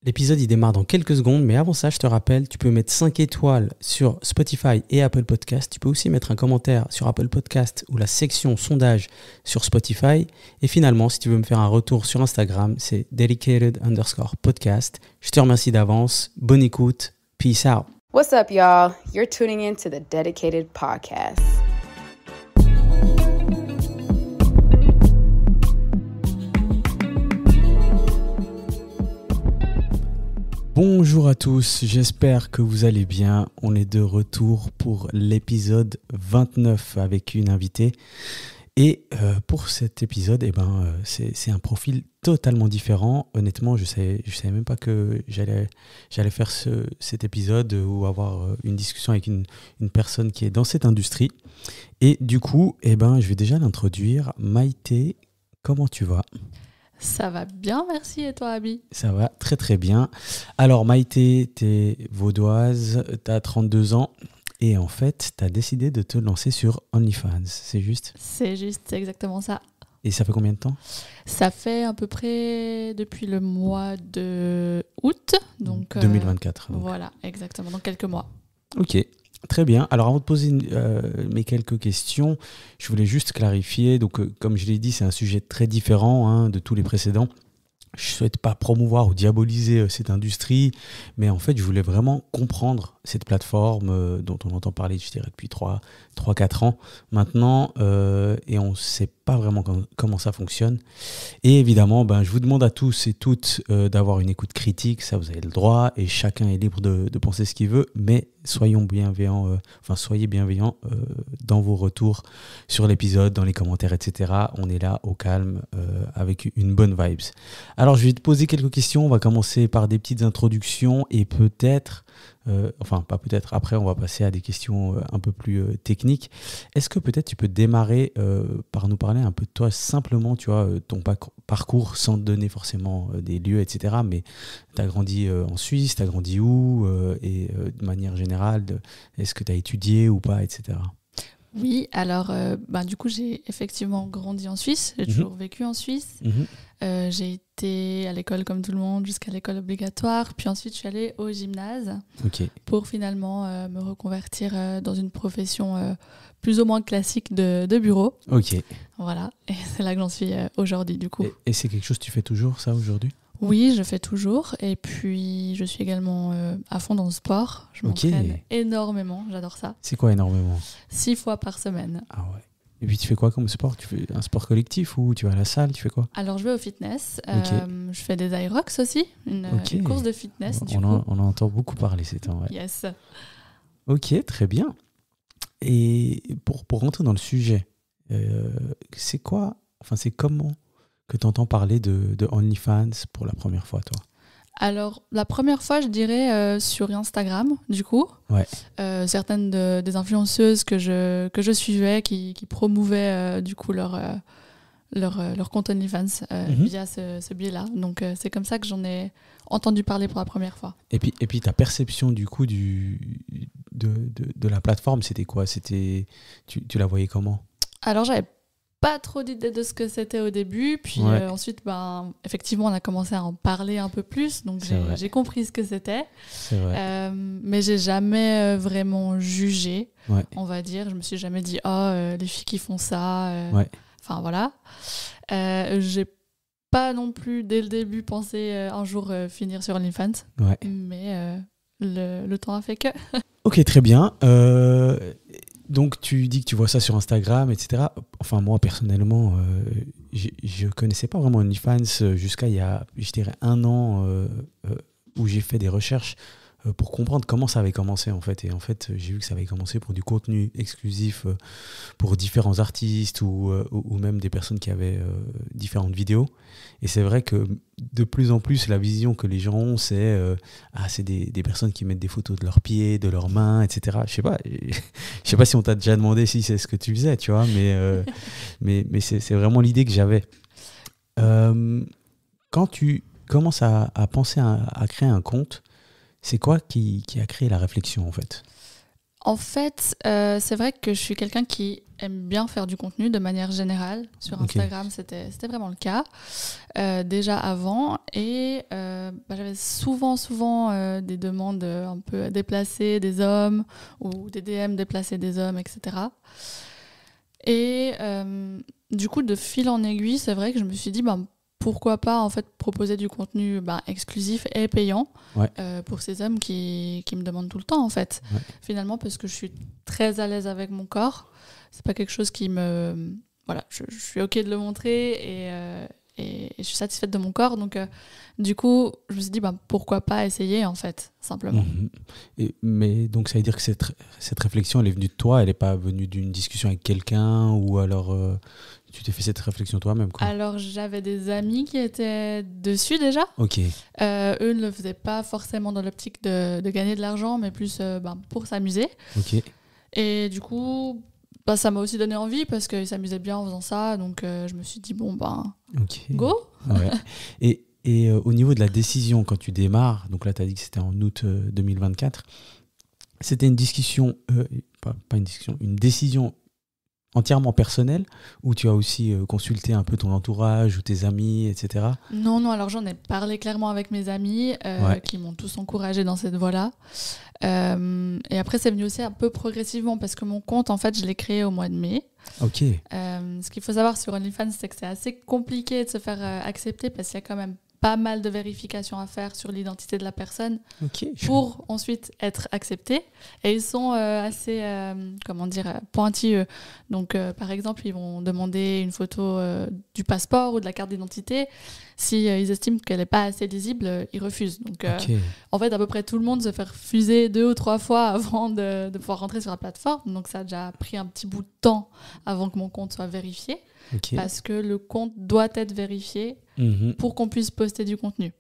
L'épisode, il démarre dans quelques secondes, mais avant ça, je te rappelle, tu peux mettre 5 étoiles sur Spotify et Apple Podcast. Tu peux aussi mettre un commentaire sur Apple Podcast ou la section sondage sur Spotify. Et finalement, si tu veux me faire un retour sur Instagram, c'est dedicated_podcast. Je te remercie d'avance. Bonne écoute. Peace out. What's up, y'all? You're tuning in to the Dedicated Podcast. Bonjour à tous, j'espère que vous allez bien. On est de retour pour l'épisode 29 avec une invitée. Et pour cet épisode, c'est un profil totalement différent. Honnêtement, je savais même pas que j'allais faire cet épisode ou avoir une discussion avec une personne qui est dans cette industrie. Et du coup, je vais déjà l'introduire. Maïté, comment tu vas ? Ça va bien, merci. Et toi, Abby ? Ça va très très bien. Alors Maïté, t'es vaudoise, t'as 32 ans et en fait, t'as décidé de te lancer sur OnlyFans, c'est juste ? C'est juste, c'est exactement ça. Et ça fait combien de temps ? Ça fait à peu près depuis le mois de août. Donc, 2024. Donc. Voilà, exactement, dans quelques mois. Ok, très bien. Alors avant de poser mes quelques questions, je voulais juste clarifier. Donc comme je l'ai dit, c'est un sujet très différent de tous les précédents. Je ne souhaite pas promouvoir ou diaboliser cette industrie, mais en fait, je voulais vraiment comprendre cette plateforme dont on entend parler, je dirais, depuis 3-4 ans maintenant, et on ne sait pas vraiment comment ça fonctionne. Et évidemment, je vous demande à tous et toutes d'avoir une écoute critique, ça vous avez le droit, et chacun est libre de penser ce qu'il veut, mais soyez bienveillants dans vos retours sur l'épisode, dans les commentaires, etc. On est là au calme, avec une bonne vibes. Alors, je vais te poser quelques questions. On va commencer par des petites introductions et après, on va passer à des questions un peu plus techniques. Est-ce que peut-être tu peux démarrer par nous parler un peu de toi, simplement, tu vois, ton parcours, sans te donner forcément des lieux, etc. Mais tu as grandi en Suisse, tu as grandi où et de manière générale, est-ce que tu as étudié ou pas, etc. Oui, alors du coup, j'ai effectivement grandi en Suisse. J'ai toujours vécu en Suisse. J'ai été à l'école comme tout le monde, jusqu'à l'école obligatoire. Puis ensuite, je suis allée au gymnase pour finalement me reconvertir dans une profession plus ou moins classique de bureau. Ok. Voilà, et c'est là que j'en suis aujourd'hui, du coup. Et c'est quelque chose que tu fais toujours, ça, aujourd'hui ? Oui, je fais toujours. Et puis, je suis également à fond dans le sport. Je m'entraîne énormément, j'adore ça. C'est quoi énormément ? 6 fois par semaine. Ah ouais. Et puis tu fais quoi comme sport ? Tu fais un sport collectif ou tu vas à la salle ? Tu fais quoi ? Alors je vais au fitness, je fais des Aerox aussi, une course de fitness. On en entend beaucoup parler ces temps. Ouais. Yes. Ok, très bien. Et pour rentrer dans le sujet, c'est comment que tu entends parler de OnlyFans pour la première fois, toi ? Alors, la première fois, je dirais sur Instagram, du coup. Ouais. Certaines des influenceuses que je suivais qui promouvaient du coup leur compte OnlyFans via ce biais-là. Donc, c'est comme ça que j'en ai entendu parler pour la première fois. Et puis ta perception du coup de la plateforme, c'était quoi ? Tu la voyais comment ? Alors, j'avais pas trop d'idée de ce que c'était au début, puis ensuite effectivement on a commencé à en parler un peu plus, donc j'ai compris ce que c'était. C'est vrai. Mais j'ai jamais vraiment jugé, on va dire. Je me suis jamais dit les filles qui font ça, enfin voilà. J'ai pas non plus dès le début pensé un jour finir sur OnlyFans, mais le temps a fait que. Ok, très bien. Donc, tu dis que tu vois ça sur Instagram, etc. Enfin, moi, personnellement, je ne connaissais pas vraiment OnlyFans jusqu'à il y a, je dirais, 1 an où j'ai fait des recherches pour comprendre comment ça avait commencé, en fait. Et en fait, j'ai vu que ça avait commencé pour du contenu exclusif pour différents artistes ou même des personnes qui avaient différentes vidéos. Et c'est vrai que de plus en plus, la vision que les gens ont, c'est des personnes qui mettent des photos de leurs pieds, de leurs mains, etc. Je sais pas si on t'a déjà demandé si c'est ce que tu faisais, tu vois, mais c'est vraiment l'idée que j'avais. Quand tu commences à penser à créer un compte, c'est quoi qui a créé la réflexion, en fait ? En fait, c'est vrai que je suis quelqu'un qui aime bien faire du contenu de manière générale. Sur Instagram, c'était vraiment le cas. Déjà avant. Et j'avais souvent des demandes un peu déplacées des hommes ou des DM déplacés des hommes, etc. Et du coup, de fil en aiguille, c'est vrai que je me suis dit, pourquoi pas en fait proposer du contenu exclusif et payant pour ces hommes qui me demandent tout le temps en fait. Finalement, parce que je suis très à l'aise avec mon corps, c'est pas quelque chose qui me... Voilà, je suis ok de le montrer et je suis satisfaite de mon corps, donc du coup, je me suis dit pourquoi pas essayer en fait, simplement. Mais donc ça veut dire que cette réflexion, elle est venue de toi, elle n'est pas venue d'une discussion avec quelqu'un, ou alors... Tu t'es fait cette réflexion toi-même, quoi? Alors, j'avais des amis qui étaient dessus déjà. Ok. Eux ne le faisaient pas forcément dans l'optique de gagner de l'argent, mais plus pour s'amuser. Ok. Et du coup, ça m'a aussi donné envie parce qu'ils s'amusaient bien en faisant ça. Donc, je me suis dit, go. Ouais. Et au niveau de la décision, quand tu démarres, donc là, tu as dit que c'était en août 2024, c'était une discussion, pas une discussion, une décision entièrement personnel, ou tu as aussi consulté un peu ton entourage ou tes amis, etc.? Non, alors j'en ai parlé clairement avec mes amis qui m'ont tous encouragée dans cette voie-là. Et après, c'est venu aussi un peu progressivement parce que mon compte, en fait, je l'ai créé au mois de mai. Ok. Ce qu'il faut savoir sur OnlyFans, c'est que c'est assez compliqué de se faire accepter parce qu'il y a quand même pas mal de vérifications à faire sur l'identité de la personne pour ensuite être accepté. Et ils sont assez, pointilleux. Donc, par exemple, ils vont demander une photo du passeport ou de la carte d'identité. Si ils estiment qu'elle n'est pas assez lisible, ils refusent. Donc, en fait, à peu près tout le monde se fait refuser 2 ou 3 fois avant de pouvoir rentrer sur la plateforme. Donc, ça a déjà pris un petit bout de temps avant que mon compte soit vérifié. Parce que le compte doit être vérifié pour qu'on puisse poster du contenu.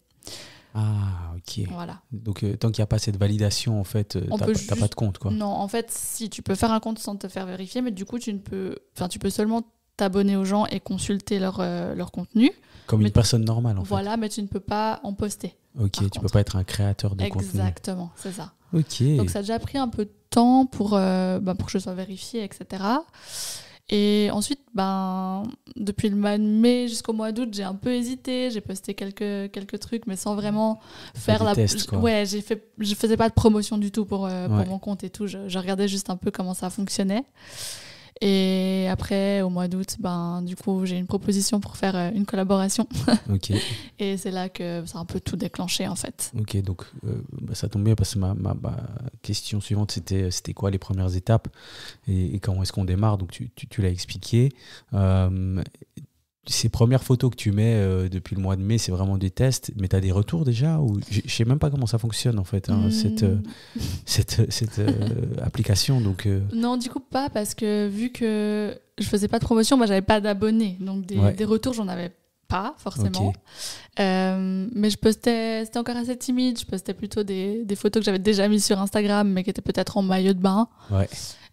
Ah, ok. Voilà. Donc, tant qu'il n'y a pas cette validation, en fait, t'as pas de compte, quoi. Non, en fait, si tu peux faire un compte sans te faire vérifier, mais du coup, tu peux seulement t'abonner aux gens et consulter leur contenu. Comme une personne normale, en fait. Voilà, mais tu ne peux pas en poster. Ok, tu peux pas être un créateur de contenu. Exactement, c'est ça. Ok. Donc, ça a déjà pris un peu de temps pour que je sois vérifiée, etc. Et ensuite, depuis le mois de mai jusqu'au mois d'août, j'ai un peu hésité. J'ai posté quelques trucs, mais sans vraiment faire la... tests, quoi. Ouais, je faisais pas de promotion du tout pour mon compte et tout. Je regardais juste un peu comment ça fonctionnait. Et après, au mois d'août, du coup, j'ai une proposition pour faire une collaboration. Ok. Et c'est là que ça a un peu tout déclenché, en fait. Ok, donc ça tombe bien parce que ma question suivante, c'était quoi les premières étapes et comment est-ce qu'on démarre? Donc tu l'as expliqué. Ces premières photos que tu mets depuis le mois de mai, c'est vraiment des tests, mais tu as des retours déjà? Ou je sais même pas comment ça fonctionne en fait, cette application. Donc, Non, du coup pas, parce que vu que je faisais pas de promotion, j'avais pas d'abonnés, donc des retours j'en avais pas forcément. Mais je postais, c'était encore assez timide, je postais plutôt des photos que j'avais déjà mises sur Instagram mais qui étaient peut-être en maillot de bain.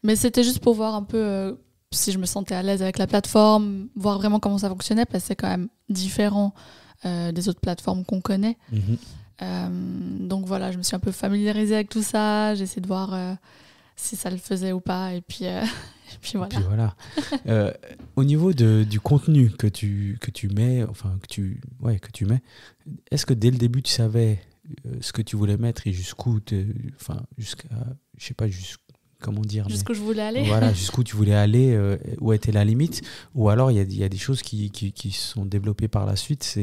Mais c'était juste pour voir un peu si je me sentais à l'aise avec la plateforme, voir vraiment comment ça fonctionnait, parce que c'est quand même différent des autres plateformes qu'on connaît. Donc voilà, je me suis un peu familiarisée avec tout ça, j'ai essayé de voir si ça le faisait ou pas, et puis voilà. Au niveau du contenu que tu mets, que tu mets, est-ce que dès le début tu savais ce que tu voulais mettre et jusqu'où, jusqu'à, je sais pas, comment dire, jusqu'où je voulais aller. Voilà, jusqu'où tu voulais aller, où était la limite, ou alors il y a des choses qui sont développées par la suite. Ça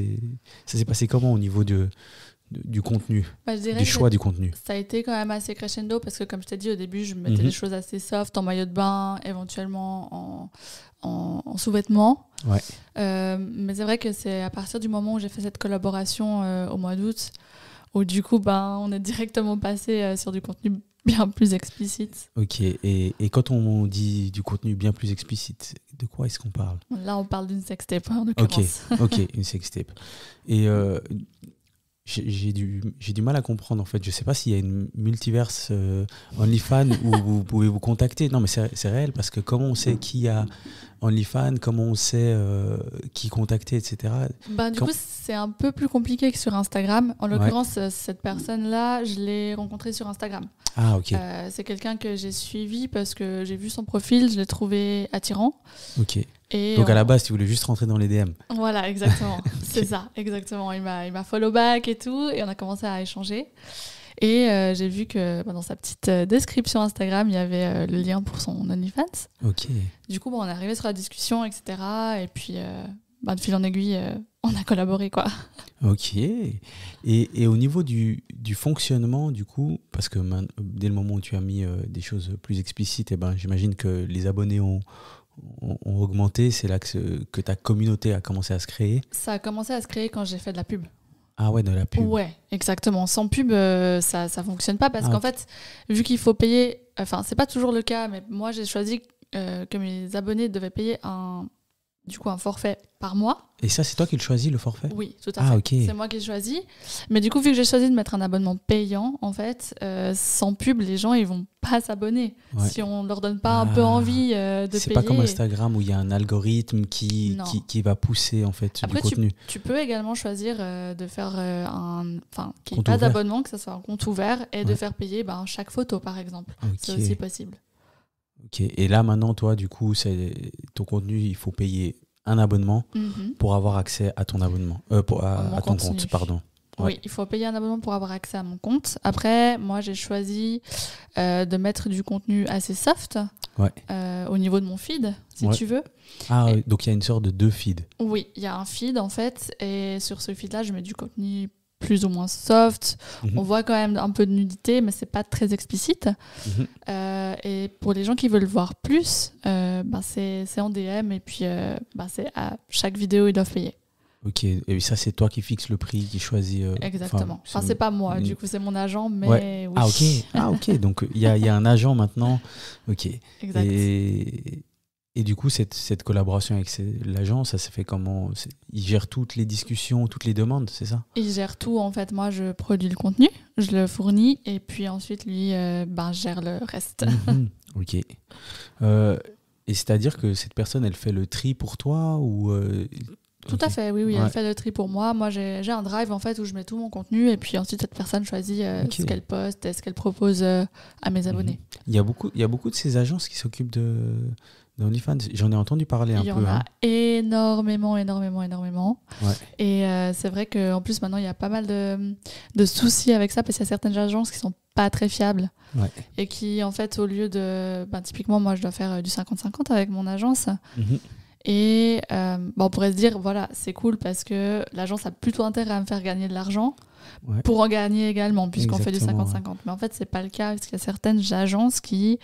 s'est passé comment au niveau du contenu, du choix du contenu? Ça a été quand même assez crescendo parce que, comme je t'ai dit au début, je mettais des choses assez soft, en maillot de bain, éventuellement en sous-vêtements. Mais c'est vrai que c'est à partir du moment où j'ai fait cette collaboration au mois d'août où du coup on est directement passé sur du contenu bien plus explicite. Ok, et quand on dit du contenu bien plus explicite, de quoi est-ce qu'on parle? Là, on parle d'une sextape en l'occurrence. Ok, une sextape. Et j'ai du mal à comprendre en fait. Je sais pas s'il y a une multiverse OnlyFans où vous pouvez vous contacter. Non mais c'est réel parce que comment on sait qui a OnlyFans, comment on sait qui contacter, etc. Du coup, c'est un peu plus compliqué que sur Instagram. En l'occurrence, cette personne-là, je l'ai rencontrée sur Instagram. Ah, ok. C'est quelqu'un que j'ai suivi parce que j'ai vu son profil, je l'ai trouvé attirant. Ok. Et donc à la base, tu voulais juste rentrer dans les DM. Voilà, exactement. Okay. C'est ça, exactement. Il m'a follow back et tout, et on a commencé à échanger. Et j'ai vu que dans sa petite description Instagram, il y avait le lien pour son OnlyFans. Ok. Du coup, on est arrivé sur la discussion, etc. Et puis, de fil en aiguille, on a collaboré, quoi. Ok. Et au niveau du fonctionnement, du coup, parce que dès le moment où tu as mis des choses plus explicites, j'imagine que les abonnés ont augmenté. C'est là que ta communauté a commencé à se créer. Ça a commencé à se créer quand j'ai fait de la pub. Ah ouais, de la pub. Ouais, exactement. Sans pub, ça fonctionne pas parce qu'en fait, vu qu'il faut payer, enfin, c'est pas toujours le cas, mais moi, j'ai choisi que mes abonnés devaient payer un forfait par mois. Et ça, c'est toi qui le choisis, le forfait ? Oui, tout à fait. Okay. C'est moi qui le choisis. Mais du coup, vu que j'ai choisi de mettre un abonnement payant, en fait, sans pub, les gens, ils vont pas s'abonner. Ouais. Si on leur donne pas un peu envie de payer. C'est pas comme Instagram où il y a un algorithme qui va pousser, en fait, après, du contenu. Tu peux également choisir de faire qu'il n'y ait pas d'abonnement, que ce soit un compte ouvert, et de faire payer chaque photo, par exemple. Okay. C'est aussi possible. Ok, et là maintenant, toi, du coup, ton contenu, il faut payer un abonnement pour avoir accès à ton abonnement, à ton compte, pardon. Ouais. Oui, il faut payer un abonnement pour avoir accès à mon compte. Après, moi, j'ai choisi de mettre du contenu assez soft au niveau de mon feed, si tu veux. Ah, donc il y a une sorte de 2 feeds. Oui, il y a un feed, en fait, et sur ce feed-là, je mets du contenu plus ou moins soft. On voit quand même un peu de nudité, mais c'est pas très explicite. Et pour les gens qui veulent voir plus, c'est en DM, et puis c'est à chaque vidéo, ils doivent payer. Ok, et ça, c'est toi qui fixes le prix, qui choisit... Exactement. C'est pas moi, du coup, c'est mon agent, mais oui. Ah, ok. Donc, il y a un agent maintenant. Ok. Exact. Et du coup, cette collaboration avec l'agent, ça s'est fait comment ? Il gère toutes les discussions, toutes les demandes, c'est ça ? Il gère tout, en fait. Moi, je produis le contenu, je le fournis, et puis ensuite, lui, gère le reste. Ok. Et c'est-à-dire que cette personne, elle fait le tri pour toi ou Tout à fait, oui, elle fait le tri pour moi. Moi, j'ai un drive, en fait, où je mets tout mon contenu, et puis ensuite, cette personne choisit ce qu'elle poste et ce qu'elle propose à mes abonnés. Il y a beaucoup de ces agences qui s'occupent d'OnlyFans. J'en ai entendu parler un peu. Il y en a énormément. Ouais. Et c'est vrai qu'en plus, maintenant, il y a pas mal de soucis avec ça, parce qu'il y a certaines agences qui sont pas très fiables. Ouais. Et qui, en fait, au lieu de... typiquement, moi, je dois faire du 50-50 avec mon agence. Et on pourrait se dire, voilà, c'est cool parce que l'agence a plutôt intérêt à me faire gagner de l'argent pour en gagner également, puisqu'on fait du 50-50. Mais en fait, c'est pas le cas, parce qu'il y a certaines agences qui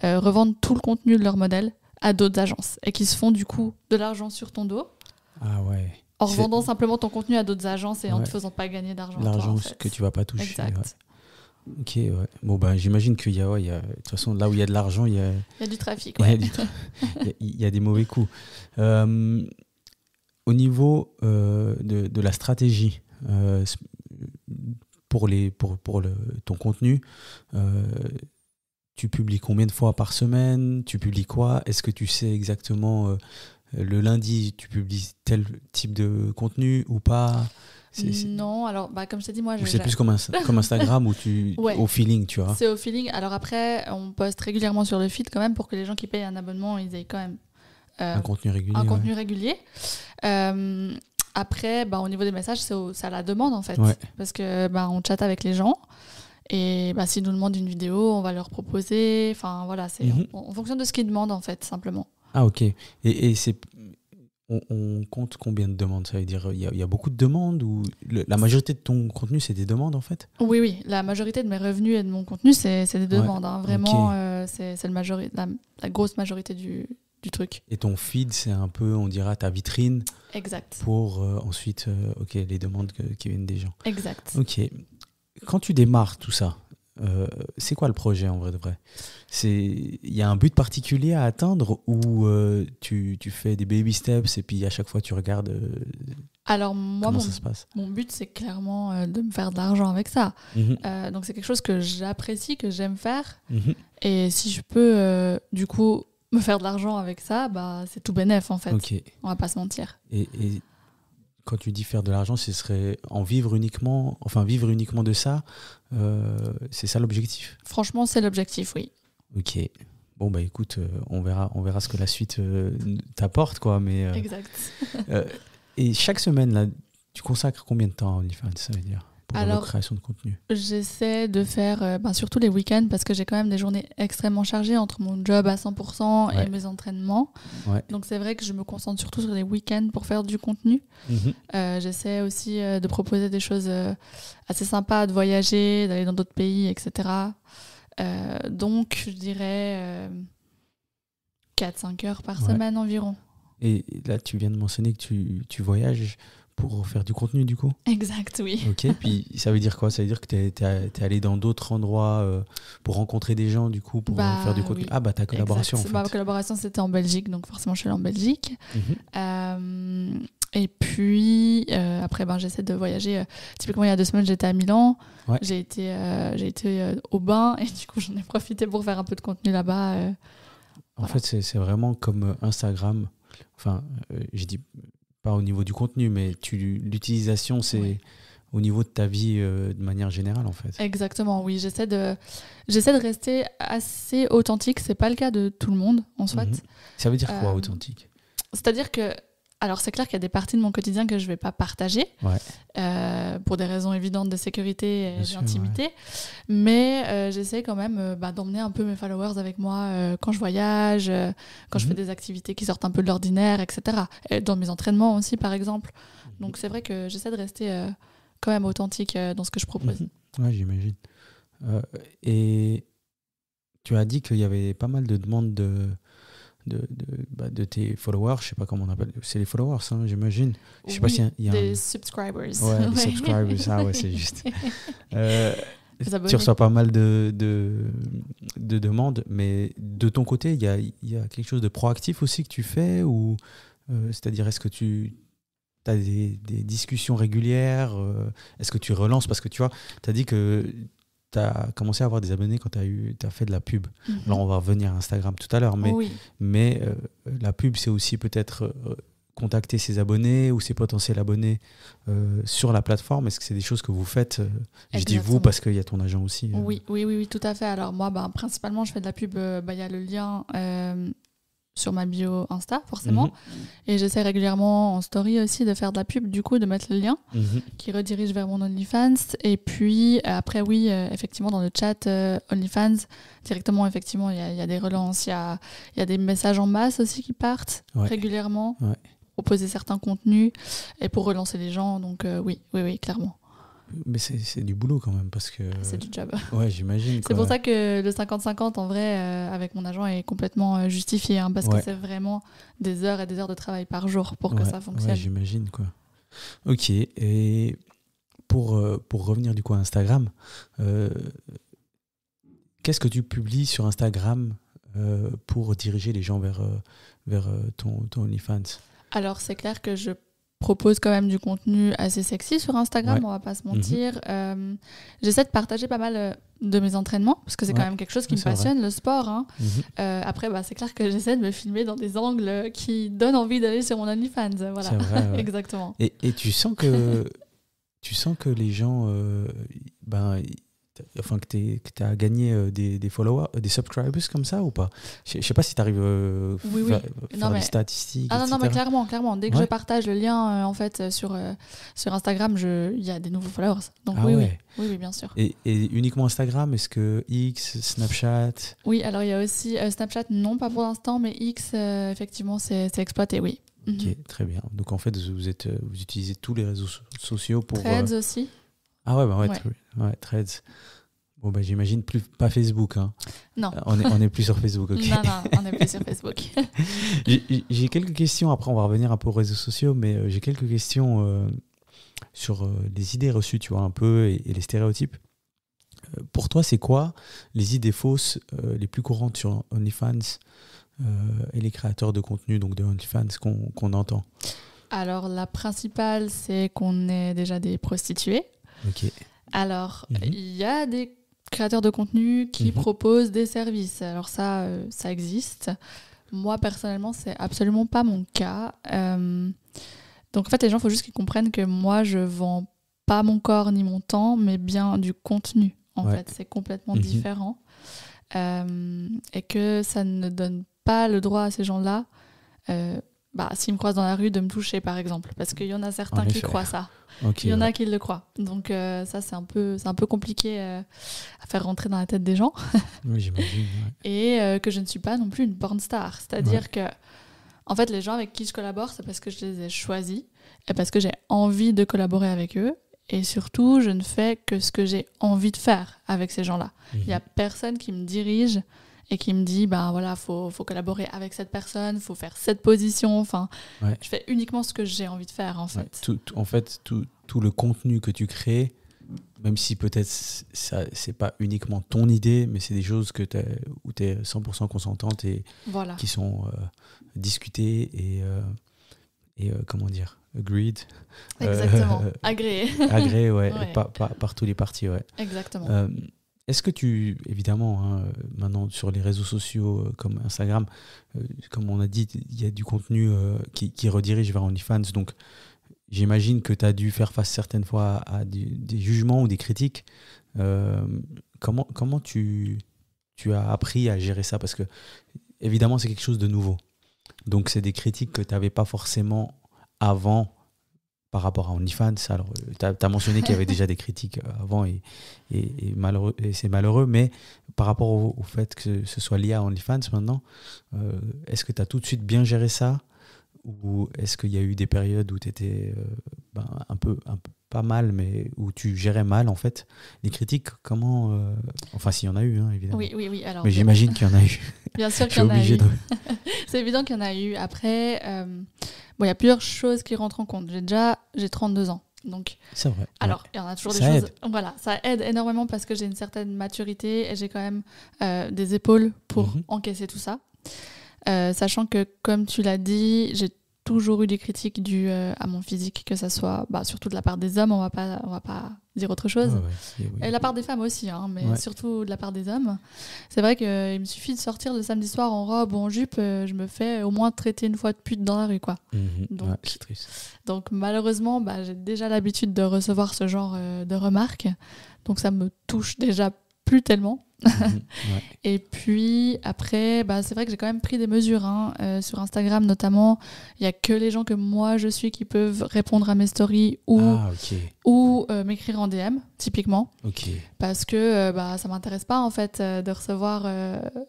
revendent tout le contenu de leur modèle à d'autres agences et qui se font du coup de l'argent sur ton dos. Ah ouais. En revendant simplement ton contenu à d'autres agences et en ne te faisant pas gagner d'argent. L'argent toi, en fait. que tu vas pas toucher. Exact. Ouais. Ok, ouais. Bon, j'imagine qu'il y a, de toute façon, là où il y a de l'argent, il y a... Il y a du trafic, il y a des mauvais coups. Au niveau de la stratégie, pour ton contenu, tu publies combien de fois par semaine ? Tu publies quoi ? Est-ce que tu sais exactement le lundi, tu publies tel type de contenu ou pas ? Non, alors comme je t'ai dit, moi... c'est plus comme Instagram où au feeling, tu vois. C'est au feeling. Alors après, on poste régulièrement sur le feed quand même pour que les gens qui payent un abonnement, ils aient quand même... un contenu régulier. Régulier. Après, au niveau des messages, c'est à la demande en fait. Parce que on chatte avec les gens. Et s'ils nous demandent une vidéo, on va leur proposer. Enfin voilà, on fonctionne de ce qu'ils demandent en fait, simplement. Ah ok. Et on compte combien de demandes ? Ça veut dire il y a beaucoup de demandes ou la majorité de ton contenu c'est des demandes en fait ? Oui. La majorité de mes revenus et de mon contenu c'est des demandes. Hein. Vraiment, c'est la grosse majorité du truc. Et ton feed, c'est un peu, on dira, ta vitrine. Exact. Pour ensuite, les demandes qui viennent des gens. Exact. Ok. Quand tu démarres tout ça, c'est quoi le projet en vrai de vrai? Il y a un but particulier à atteindre ou tu fais des baby steps et puis à chaque fois tu regardes Alors moi, comment ça se passe? mon but, c'est clairement de me faire de l'argent avec ça. Donc c'est quelque chose que j'apprécie, que j'aime faire. Et si je peux, du coup, me faire de l'argent avec ça, bah, c'est tout bénef en fait. Okay. On va pas se mentir. Et quand tu dis faire de l'argent, ce serait vivre uniquement de ça, c'est ça l'objectif? Franchement, c'est l'objectif, oui. Ok. Bon bah écoute, on verra ce que la suite t'apporte quoi. Mais exact. et chaque semaine là, tu consacres combien de temps à OnlyFans, ça veut dire, pour la création de contenu? J'essaie de faire surtout les week-ends parce que j'ai quand même des journées extrêmement chargées entre mon job à 100% et mes entraînements. Ouais. Donc c'est vrai que je me concentre surtout sur les week-ends pour faire du contenu. J'essaie aussi de proposer des choses assez sympas, de voyager, d'aller dans d'autres pays, etc. Donc je dirais 4-5 heures par semaine environ. Et là tu viens de mentionner que tu voyages pour faire du contenu du coup? Exact, oui. Ok, puis ça veut dire quoi? Ça veut dire que t'es allé dans d'autres endroits pour rencontrer des gens du coup, pour faire du contenu? Oui. Ah bah ta collaboration exact. en fait. Ma collaboration c'était en Belgique, donc forcément je suis allée en Belgique. Et puis après j'essaie de voyager. Typiquement il y a 2 semaines j'étais à Milan. Ouais. J'ai été au bain et du coup j'en ai profité pour faire un peu de contenu là-bas. En fait c'est vraiment comme Instagram. Enfin je dis pas au niveau du contenu, mais l'utilisation c'est au niveau de ta vie de manière générale en fait. Exactement, oui. J'essaie de rester assez authentique. C'est pas le cas de tout le monde en soit. Ça veut dire quoi authentique? C'est-à-dire que alors c'est clair qu'il y a des parties de mon quotidien que je vais pas partager pour des raisons évidentes de sécurité et d'intimité, mais j'essaie quand même d'emmener un peu mes followers avec moi quand je voyage, quand je fais des activités qui sortent un peu de l'ordinaire, etc. Et dans mes entraînements aussi par exemple. Donc c'est vrai que j'essaie de rester quand même authentique dans ce que je propose. Ouais, j'imagine. Et tu as dit qu'il y avait pas mal de demandes de tes followers, je sais pas comment on appelle, c'est les followers, hein, j'imagine. Je sais pas s'il y a des subscribers. Ouais, des subscribers, c'est juste. Tu reçois pas mal de demandes, mais de ton côté, il y a quelque chose de proactif aussi que tu fais ou c'est-à-dire est-ce que tu as des discussions régulières, est-ce que tu relances parce que tu vois, tu as dit que tu as commencé à avoir des abonnés quand tu as fait de la pub. Alors on va revenir à Instagram tout à l'heure, mais la pub c'est aussi peut-être contacter ses abonnés ou ses potentiels abonnés sur la plateforme. Est-ce que c'est des choses que vous faites? Je dis vous parce qu'il y a ton agent aussi. Oui, tout à fait. Alors moi, principalement, je fais de la pub. Il y a le lien sur ma bio Insta, forcément. Et j'essaie régulièrement en story aussi de faire de la pub, du coup, de mettre le lien qui redirige vers mon OnlyFans. Et puis, après, oui, effectivement, dans le chat OnlyFans, directement, effectivement, il y a des relances, il y a des messages en masse aussi qui partent régulièrement. Proposer certains contenus et pour relancer les gens, donc oui, clairement. Mais c'est du boulot quand même parce que... C'est du job. Ouais, j'imagine. C'est pour ça que le 50-50 en vrai avec mon agent est complètement justifié parce que c'est vraiment des heures et des heures de travail par jour pour que ça fonctionne. Ouais, j'imagine quoi. Ok, et pour revenir du coup à Instagram, qu'est-ce que tu publies sur Instagram pour diriger les gens vers ton OnlyFans? Alors c'est clair que je propose quand même du contenu assez sexy sur Instagram, on va pas se mentir. J'essaie de partager pas mal de mes entraînements parce que c'est quand même quelque chose qui me passionne, le sport. Après, c'est clair que j'essaie de me filmer dans des angles qui donnent envie d'aller sur mon OnlyFans. Voilà. C'est vrai, exactement. Et tu sens que les gens, que tu as gagné des followers, des subscribers comme ça ou pas? Je sais pas si tu arrives à faire des statistiques. Non, mais clairement. Dès que je partage le lien en fait sur Instagram, il y a des nouveaux followers. Donc oui, bien sûr. Et uniquement Instagram? Est-ce que X, Snapchat? Oui, alors il y a aussi Snapchat, non pas pour l'instant, mais X, effectivement, c'est exploité, oui. Ok, très bien. Donc en fait, vous utilisez tous les réseaux sociaux pour... Threads aussi. Ah Threads. Bon, j'imagine pas Facebook. Hein. Non. On est plus sur Facebook, ok. Non, on est plus sur Facebook. J'ai quelques questions, après on va revenir un peu aux réseaux sociaux, mais j'ai quelques questions sur les idées reçues, tu vois, un peu, et les stéréotypes. pour toi, c'est quoi les idées fausses les plus courantes sur OnlyFans et les créateurs de contenu, donc de OnlyFans, qu'on entend? Alors, la principale, c'est qu'on est déjà des prostituées. Ok. Alors, il y a des créateurs de contenu qui proposent des services. Alors ça existe. Moi, personnellement, c'est absolument pas mon cas. Donc, en fait, les gens, il faut juste qu'ils comprennent que moi, je vends pas mon corps ni mon temps, mais bien du contenu. En fait, c'est complètement différent. Et que ça ne donne pas le droit à ces gens-là, s'ils me croisent dans la rue, de me toucher, par exemple. Parce qu'il y en a certains qui croient ça. Okay, il y en a qui le croient. Donc ça, c'est un peu compliqué à faire rentrer dans la tête des gens. Oui, j'imagine. Ouais. Et que je ne suis pas non plus une porn star. C'est-à-dire que, en fait, les gens avec qui je collabore, c'est parce que je les ai choisis et parce que j'ai envie de collaborer avec eux. Et surtout, je ne fais que ce que j'ai envie de faire avec ces gens-là. Il n'y a personne qui me dirige et qui me dit, faut collaborer avec cette personne, faut faire cette position. Enfin, je fais uniquement ce que j'ai envie de faire, en fait. Tout le contenu que tu crées, même si peut-être ça, c'est pas uniquement ton idée, mais c'est des choses où tu es 100% consentante et qui sont discutées et comment dire, agreed. Exactement, agréé. Agréé, par tous les parties, Exactement. Est-ce que évidemment, maintenant sur les réseaux sociaux comme Instagram, comme on a dit, il y a du contenu qui redirige vers OnlyFans, donc j'imagine que tu as dû faire face certaines fois à des jugements ou des critiques. Comment tu as appris à gérer ça? Parce que évidemment, c'est quelque chose de nouveau. Donc, c'est des critiques que tu n'avais pas forcément avant par rapport à OnlyFans. Alors, tu as mentionné qu'il y avait déjà des critiques avant et c'est malheureux, mais par rapport au fait que ce soit lié à OnlyFans maintenant, est-ce que tu as tout de suite bien géré ça? Ou est-ce qu'il y a eu des périodes où tu étais un peu pas mal, mais où tu gérais mal en fait les critiques? Comment enfin, s'il y en a eu, évidemment. Oui. Alors, mais j'imagine qu'il y en a eu. Bien sûr qu'il y en a eu. C'est évident qu'il y en a eu. Après, il y a plusieurs choses qui rentrent en compte. J'ai 32 ans. Donc, c'est vrai. Alors, il y en a toujours des choses. Aide. Voilà, ça aide énormément parce que j'ai une certaine maturité et j'ai quand même des épaules pour encaisser tout ça. Sachant que, comme tu l'as dit, j'ai toujours eu des critiques dues à mon physique, que ça soit surtout de la part des hommes, on va pas dire autre chose. Et de la part des femmes aussi, mais surtout de la part des hommes. C'est vrai qu'il me suffit de sortir le samedi soir en robe ou en jupe, je me fais au moins traiter une fois de pute dans la rue, quoi. C'est triste. Donc malheureusement, j'ai déjà l'habitude de recevoir ce genre de remarques, donc ça me touche déjà plus tellement. Et puis après, c'est vrai que j'ai quand même pris des mesures sur Instagram notamment. Il n'y a que les gens que moi je suis qui peuvent répondre à mes stories ou m'écrire en DM typiquement, parce que ça m'intéresse pas en fait de recevoir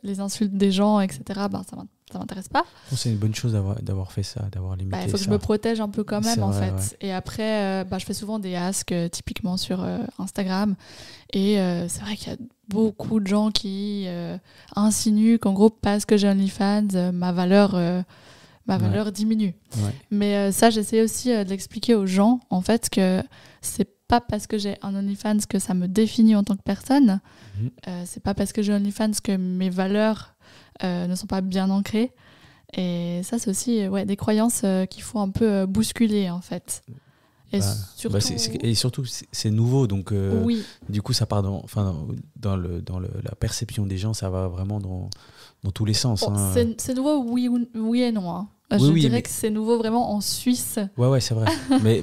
les insultes des gens, etc. Ça m'intéresse pas. C'est une bonne chose d'avoir fait ça, d'avoir limité ça. Il faut que je me protège un peu quand même, en fait. Et après, je fais souvent des asks typiquement sur Instagram. Et c'est vrai qu'il y a beaucoup de gens qui insinuent qu'en gros, parce que j'ai OnlyFans, ma valeur diminue. Mais ça, j'essaie aussi de l'expliquer aux gens, en fait, que c'est pas parce que j'ai un OnlyFans que ça me définit en tant que personne. C'est pas parce que j'ai OnlyFans que mes valeurs ne sont pas bien ancrées. Et ça, c'est aussi des croyances qu'il faut un peu bousculer, en fait. Et surtout, c'est nouveau, donc du coup, ça part dans la perception des gens, ça va vraiment dans tous les sens. C'est nouveau, oui et non. Je dirais que c'est nouveau vraiment en Suisse. Ouais, c'est vrai.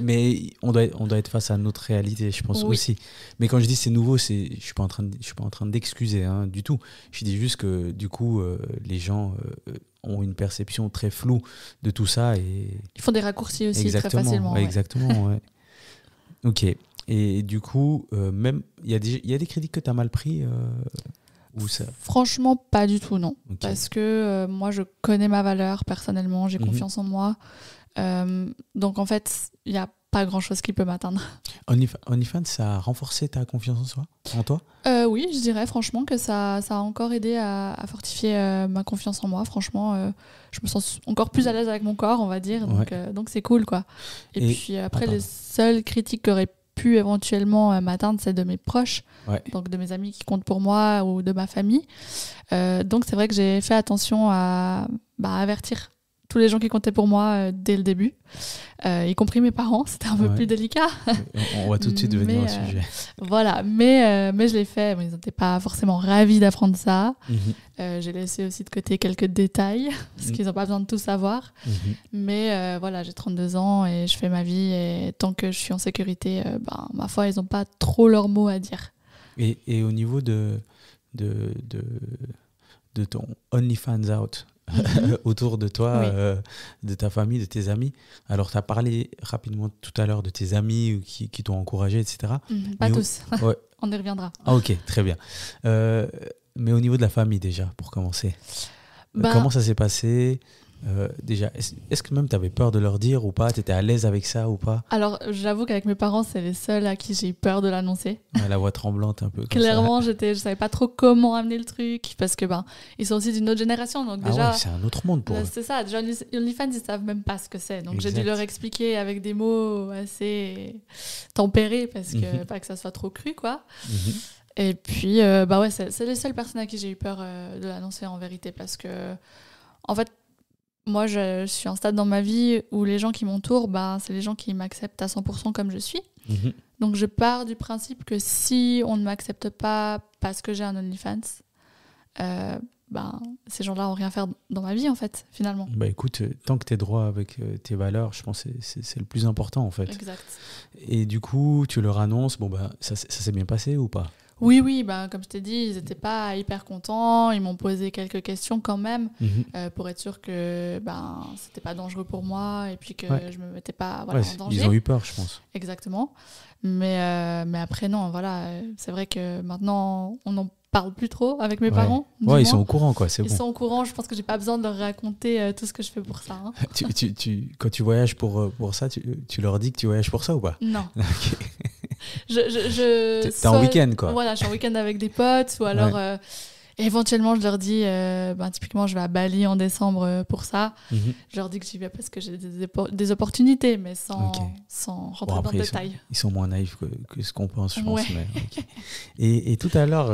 mais on doit être face à notre réalité, je pense aussi. Mais quand je dis c'est nouveau, je suis pas en train d'excuser du tout. Je dis juste que du coup, les gens ont une perception très floue de tout ça et ils font des raccourcis aussi très facilement. Exactement. Ouais. Ok. Et du coup, même il y a des critiques que tu as mal pris. Franchement, pas du tout, non. Parce que moi, je connais ma valeur personnellement, j'ai confiance en moi. Donc, en fait, il n'y a pas grand-chose qui peut m'atteindre. OnlyFans, ça a renforcé ta confiance en soi, en toi ? Oui, je dirais franchement que ça a encore aidé à fortifier ma confiance en moi. Franchement, je me sens encore plus à l'aise avec mon corps, on va dire. Donc, c'est cool, quoi. Et puis après, les seules critiques qui auraient pu éventuellement m'atteindre, c'est de mes proches, donc de mes amis qui comptent pour moi ou de ma famille. Donc c'est vrai que j'ai fait attention à avertir tous les gens qui comptaient pour moi dès le début, y compris mes parents. C'était un peu plus délicat. On va tout de suite venir au sujet. Voilà, mais je l'ai fait. Ils n'étaient pas forcément ravis d'apprendre ça. J'ai laissé aussi de côté quelques détails, parce qu'ils n'ont pas besoin de tout savoir. Mais voilà, j'ai 32 ans et je fais ma vie. Et tant que je suis en sécurité, ma foi, ils n'ont pas trop leur mot à dire. Et au niveau de ton OnlyFans out, autour de toi, de ta famille, de tes amis. Alors, tu as parlé rapidement tout à l'heure de tes amis qui t'ont encouragé, etc. Pas tous. On y reviendra. Ah, ok, très bien. Mais au niveau de la famille, déjà, pour commencer, comment ça s'est passé ? Déjà, est-ce que même tu avais peur de leur dire ou pas ? Tu étais à l'aise avec ça ou pas ? Alors, j'avoue qu'avec mes parents, c'est les seuls à qui j'ai eu peur de l'annoncer. La voix tremblante un peu. Clairement, je savais pas trop comment amener le truc parce que ils sont aussi d'une autre génération. Donc déjà, c'est un autre monde pour eux. C'est ça. Déjà, OnlyFans, ils savent même pas ce que c'est. Donc j'ai dû leur expliquer avec des mots assez tempérés parce que pas que ça soit trop cru, quoi. Et puis, c'est les seules personnes à qui j'ai eu peur de l'annoncer en vérité parce que, en fait, moi, je suis à un stade dans ma vie où les gens qui m'entourent, c'est les gens qui m'acceptent à 100% comme je suis. Donc, je pars du principe que si on ne m'accepte pas parce que j'ai un OnlyFans, ces gens-là n'ont rien à faire dans ma vie, en fait, finalement. Écoute, tant que tu es droit avec tes valeurs, je pense que c'est le plus important, en fait. Exact. Et du coup, tu leur annonces, ça s'est bien passé ou pas ? Oui, comme je t'ai dit, ils n'étaient pas hyper contents. Ils m'ont posé quelques questions quand même pour être sûr que c'était pas dangereux pour moi et puis que je me mettais pas en danger. Ils ont eu peur, je pense. Exactement. Mais après, non, c'est vrai que maintenant, on n'en parle plus trop avec mes parents. Ils sont au courant, quoi, c'est bon. Ils sont au courant, je pense que j'ai pas besoin de leur raconter tout ce que je fais pour ça. Hein. Quand tu voyages pour ça, tu leur dis que tu voyages pour ça ou pas ? Non. T'es en week-end, quoi. Voilà, je suis en week-end avec des potes ou alors éventuellement je leur dis typiquement je vais à Bali en décembre pour ça. Je leur dis que j'y vais parce que j'ai des opportunités mais sans rentrer dans le détail. Ils sont moins naïfs que ce qu'on pense, je pense. Mais, et tout à l'heure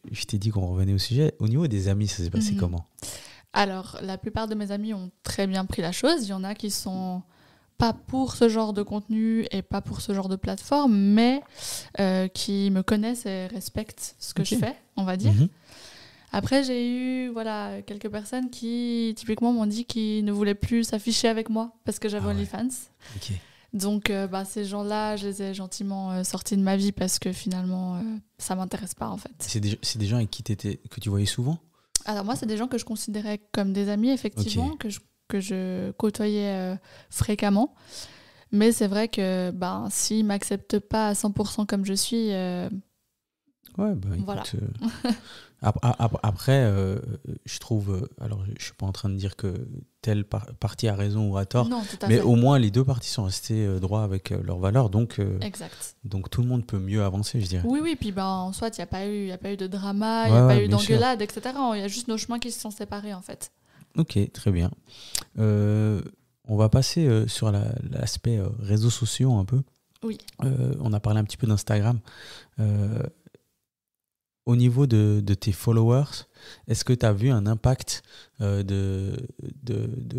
je t'ai dit qu'on revenait au sujet. Au niveau des amis, ça s'est passé comment ? Alors la plupart de mes amis ont très bien pris la chose. Il y en a qui sont pas pour ce genre de contenu et pas pour ce genre de plateforme, mais qui me connaissent et respectent ce que je fais, on va dire. Après, j'ai eu quelques personnes qui, typiquement, m'ont dit qu'ils ne voulaient plus s'afficher avec moi parce que j'avais OnlyFans. Donc, ces gens-là, je les ai gentiment sortis de ma vie parce que finalement, ça m'intéresse pas, en fait. C'est des gens avec qui que tu voyais souvent ? Alors moi, c'est des gens que je considérais comme des amis, effectivement, que je côtoyais fréquemment. Mais c'est vrai que s'ils ne m'acceptent pas à 100% comme je suis, voilà. Après, je trouve... alors, je ne suis pas en train de dire que telle partie a raison ou a tort, non, mais au moins les deux parties sont restées droits avec leurs valeurs. Donc, exact. Donc tout le monde peut mieux avancer, je dirais. Oui, puis en soit, il n'y a pas eu de drama, il n'y a pas eu d'engueulade, etc. Il y a juste nos chemins qui se sont séparés, en fait. Ok, très bien. On va passer sur l'aspect réseaux sociaux un peu. Oui. On a parlé un petit peu d'Instagram. Au niveau de tes followers, est-ce que tu as vu un impact de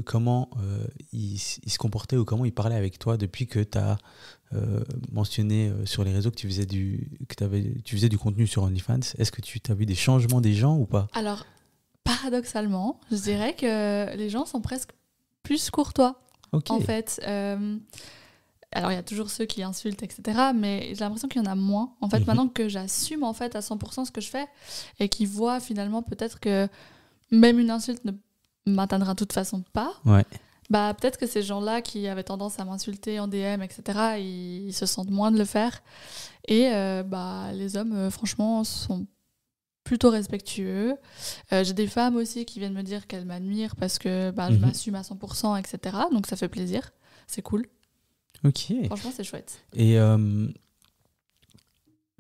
comment ils se comportaient ou comment ils parlaient avec toi depuis que tu as mentionné sur les réseaux que tu faisais du contenu sur OnlyFans? Est-ce que tu as vu des changements des gens ou pas? Alors, paradoxalement, je dirais que les gens sont presque plus courtois. En fait, alors il y a toujours ceux qui insultent, etc. Mais j'ai l'impression qu'il y en a moins. En fait, maintenant que j'assume en fait à 100% ce que je fais et qu'ils voient finalement peut-être que même une insulte ne m'atteindra de toute façon pas. Ouais. Peut-être que ces gens-là qui avaient tendance à m'insulter en DM, etc., ils se sentent moins de le faire. Et les hommes, franchement, sont plutôt respectueux. J'ai des femmes aussi qui viennent me dire qu'elles m'admirent parce que je m'assume à 100%, etc. Donc ça fait plaisir. C'est cool. Ok. Franchement, c'est chouette. Et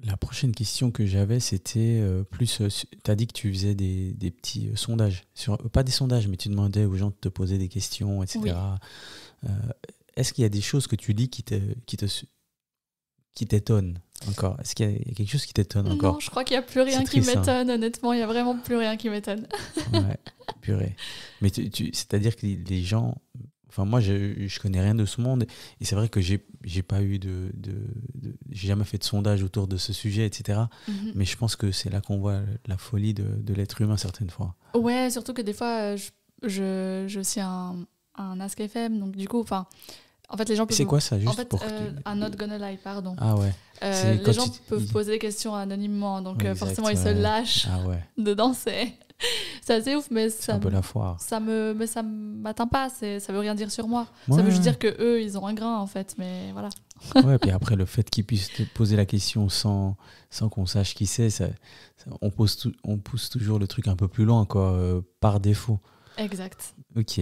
la prochaine question que j'avais, c'était plus... tu as dit que tu faisais des petits sondages. Pas des sondages, mais tu demandais aux gens de te poser des questions, etc. Oui. Est-ce qu'il y a des choses que tu lis qui te qui t'étonne encore? Est-ce qu'il y a quelque chose qui t'étonne encore? Non, je crois qu'il n'y a plus rien qui m'étonne, honnêtement. Il n'y a vraiment plus rien qui m'étonne. Ouais, purée. Mais c'est-à-dire que les gens... Enfin, moi, je connais rien de ce monde. Et c'est vrai que j'ai pas eu j'ai jamais fait de sondage autour de ce sujet, etc. Mais je pense que c'est là qu'on voit la folie de l'être humain certaines fois. Ouais, surtout que des fois, je suis un Ask FM. Donc, du coup, enfin... En fait, les gens peuvent... C'est quoi ça, juste en fait, un Not Gonna Lie, pardon. Ah ouais. Les gens peuvent poser des questions anonymement, donc forcément, ils se lâchent dedans. C'est assez ouf, mais c'est un peu la foire. Ça m'atteint pas, ça veut rien dire sur moi. Ça veut juste dire qu'eux, ils ont un grain, en fait, mais voilà. Ouais, puis après, le fait qu'ils puissent te poser la question sans qu'on sache qui c'est, on pousse toujours le truc un peu plus loin, quoi, par défaut. Exact. Ok.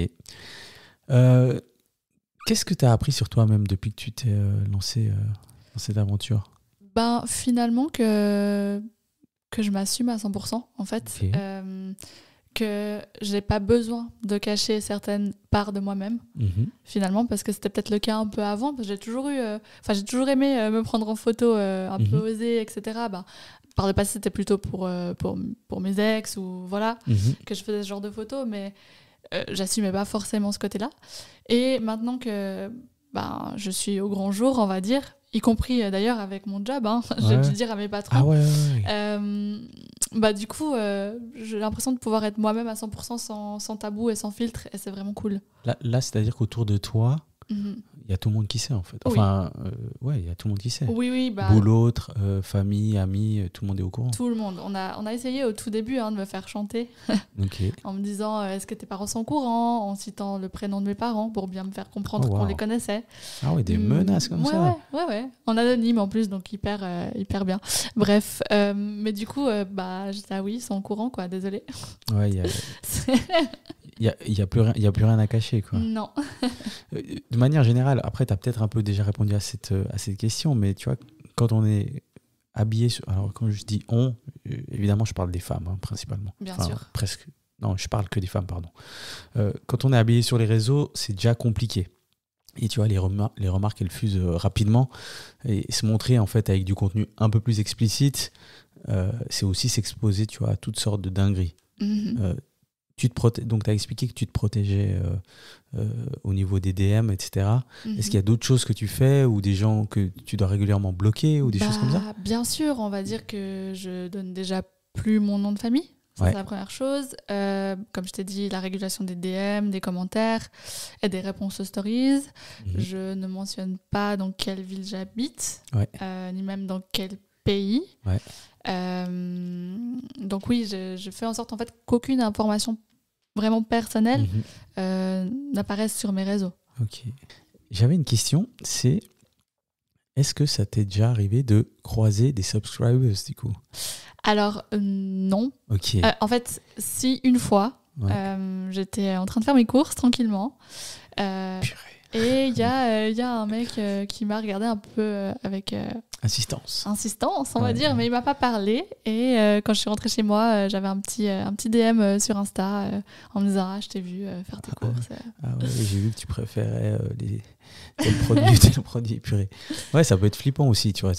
Qu'est-ce que tu as appris sur toi-même depuis que tu t'es lancé dans cette aventure? Ben, finalement, que je m'assume à 100%, en fait. Okay. Que je n'ai pas besoin de cacher certaines parts de moi-même, finalement, parce que c'était peut-être le cas un peu avant, parce que j'ai toujours aimé me prendre en photo, un peu osée, etc. Ben, par le passé, c'était plutôt pour mes ex, ou voilà, que je faisais ce genre de photos, mais j'assumais pas forcément ce côté-là. Et maintenant que je suis au grand jour, on va dire, y compris d'ailleurs avec mon job, j'ai dû dire à mes patrons. Ah ouais. Du coup, j'ai l'impression de pouvoir être moi-même à 100% sans tabou et sans filtre, et c'est vraiment cool. Là c'est-à-dire qu'autour de toi, il y a tout le monde qui sait, en fait. Enfin, il y a tout le monde qui sait. Oui. Boulot, famille, amis, tout le monde est au courant. Tout le monde. On a essayé au tout début de me faire chanter. Okay. En me disant, est-ce que tes parents sont au courant? En citant le prénom de mes parents pour bien me faire comprendre qu'on les connaissait. Ah ouais, des menaces comme ça. Ouais. En anonyme en plus, donc hyper bien. Bref, mais du coup, j'étais oui, ils sont au courant, quoi. Désolée. Ouais, il y a plus rien à cacher, quoi. Non. De manière générale, après, tu as peut-être un peu déjà répondu à cette question, mais tu vois, quand on est habillé... Alors, quand je dis on, évidemment, je parle des femmes, principalement. Bien sûr. Presque. Non, je parle que des femmes, pardon. Quand on est habillé sur les réseaux, c'est déjà compliqué. Et tu vois, les remarques, elles fusent rapidement. Et se montrer, en fait, avec du contenu un peu plus explicite, c'est aussi s'exposer, tu vois, à toutes sortes de dingueries. Donc, tu as expliqué que tu te protégeais au niveau des DM, etc. Est-ce qu'il y a d'autres choses que tu fais ou des gens que tu dois régulièrement bloquer ou des choses comme ça? Bien sûr, on va dire que je donne déjà plus mon nom de famille. C'est la première chose. Comme je t'ai dit, la régulation des DM, des commentaires et des réponses aux stories. Je ne mentionne pas dans quelle ville j'habite, ni même dans quel pays. Donc oui, je fais en sorte en fait qu'aucune information vraiment personnelle n'apparaisse sur mes réseaux. Ok. J'avais une question, c'est est-ce que ça t'est déjà arrivé de croiser des subscribers du coup? Alors non. Ok. En fait, si une fois, j'étais en train de faire mes courses tranquillement. Et il y a un mec qui m'a regardé un peu avec... Insistance, on va dire, mais il m'a pas parlé. Et quand je suis rentrée chez moi, j'avais un petit DM sur Insta en me disant « je t'ai vu faire tes courses. » j'ai vu que tu préférais tel produit, purée. Ouais, ça peut être flippant aussi, tu vois.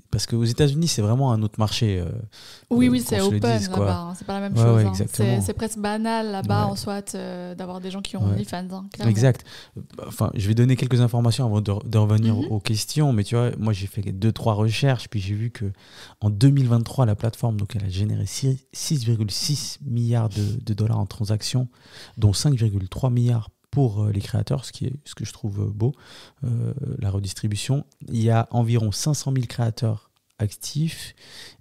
Parce qu'aux États-Unis, c'est vraiment un autre marché. Oui, c'est open là-bas. C'est pas la même chose. Exactement. C'est presque banal là-bas en soit d'avoir des gens qui ont OnlyFans. Exact. Enfin, je vais donner quelques informations avant de revenir aux questions. Mais tu vois, moi, j'ai fait 2-3 recherches. Puis j'ai vu qu'en 2023, la plateforme, donc, elle a généré 6,6 milliards de dollars en transactions, dont 5,3 milliards pour les créateurs, ce que je trouve beau, la redistribution. Il y a environ 500 000 créateurs actifs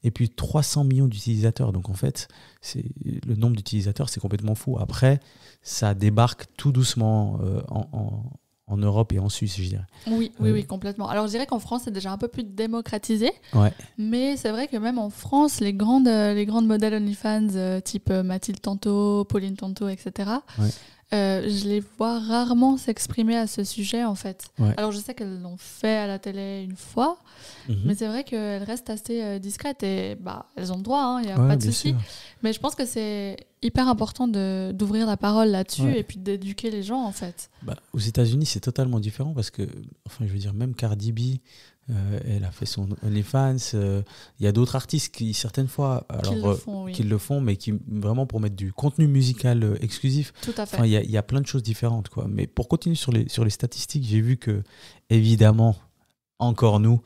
et puis 300 millions d'utilisateurs. Donc en fait, le nombre d'utilisateurs, c'est complètement fou. Après, ça débarque tout doucement en Europe et en Suisse, je dirais. Oui, complètement. Alors je dirais qu'en France, c'est déjà un peu plus démocratisé. Mais c'est vrai que même en France, les grandes modèles OnlyFans, type Mathilde Tanto, Pauline Tanto, etc., je les vois rarement s'exprimer à ce sujet, en fait. Alors, je sais qu'elles l'ont fait à la télé une fois, mais c'est vrai qu'elles restent assez discrètes et elles ont le droit, il n'y a pas de souci. Mais je pense que c'est hyper important d'ouvrir la parole là-dessus et puis d'éduquer les gens, en fait. Aux États-Unis, c'est totalement différent parce que, enfin, je veux dire, même Cardi B, Elle a fait son OnlyFans. Il y a d'autres artistes qui, certaines fois, qui le font, mais qui vraiment pour mettre du contenu musical exclusif. Tout à fait. Enfin, il y a plein de choses différentes, quoi. Mais pour continuer sur les statistiques, j'ai vu que, évidemment, encore nous,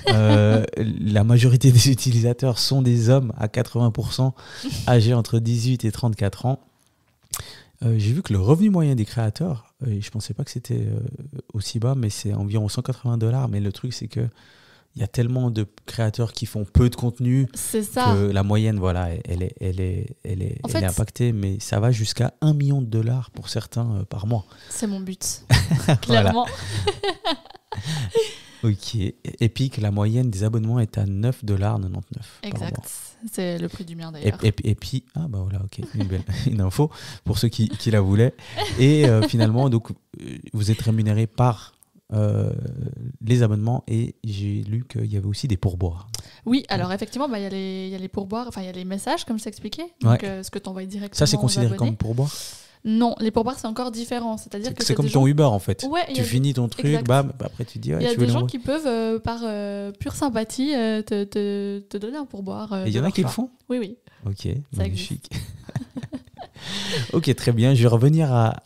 la majorité des utilisateurs sont des hommes à 80%, âgés entre 18 et 34 ans. J'ai vu que le revenu moyen des créateurs, et je pensais pas que c'était aussi bas, mais c'est environ $180. Mais le truc, c'est que il y a tellement de créateurs qui font peu de contenu que la moyenne, voilà, elle est impactée, mais ça va jusqu'à $1 million pour certains par mois. C'est mon but, clairement. Ok. Epic, la moyenne des abonnements est à $9,99. Exact. C'est le prix du mien d'ailleurs. Et puis, voilà, ok, une info pour ceux qui la voulaient. Et finalement, donc, vous êtes rémunéré par les abonnements et j'ai lu qu'il y avait aussi des pourboires. Oui, alors effectivement, il y a les pourboires, enfin il y a les messages comme je t'expliquais, donc ce que tu envoies directement. Ça, c'est considéré comme pourboire ? Non, les pourboires c'est encore différent, c'est-à-dire que c'est comme ton Uber en fait. Ouais, tu finis ton truc, bam, après tu dis. Il y a des gens qui peuvent par pure sympathie te donner un pourboire. Et il y en a qui le font ? Oui. Ok, magnifique. Ok, très bien. Je vais revenir à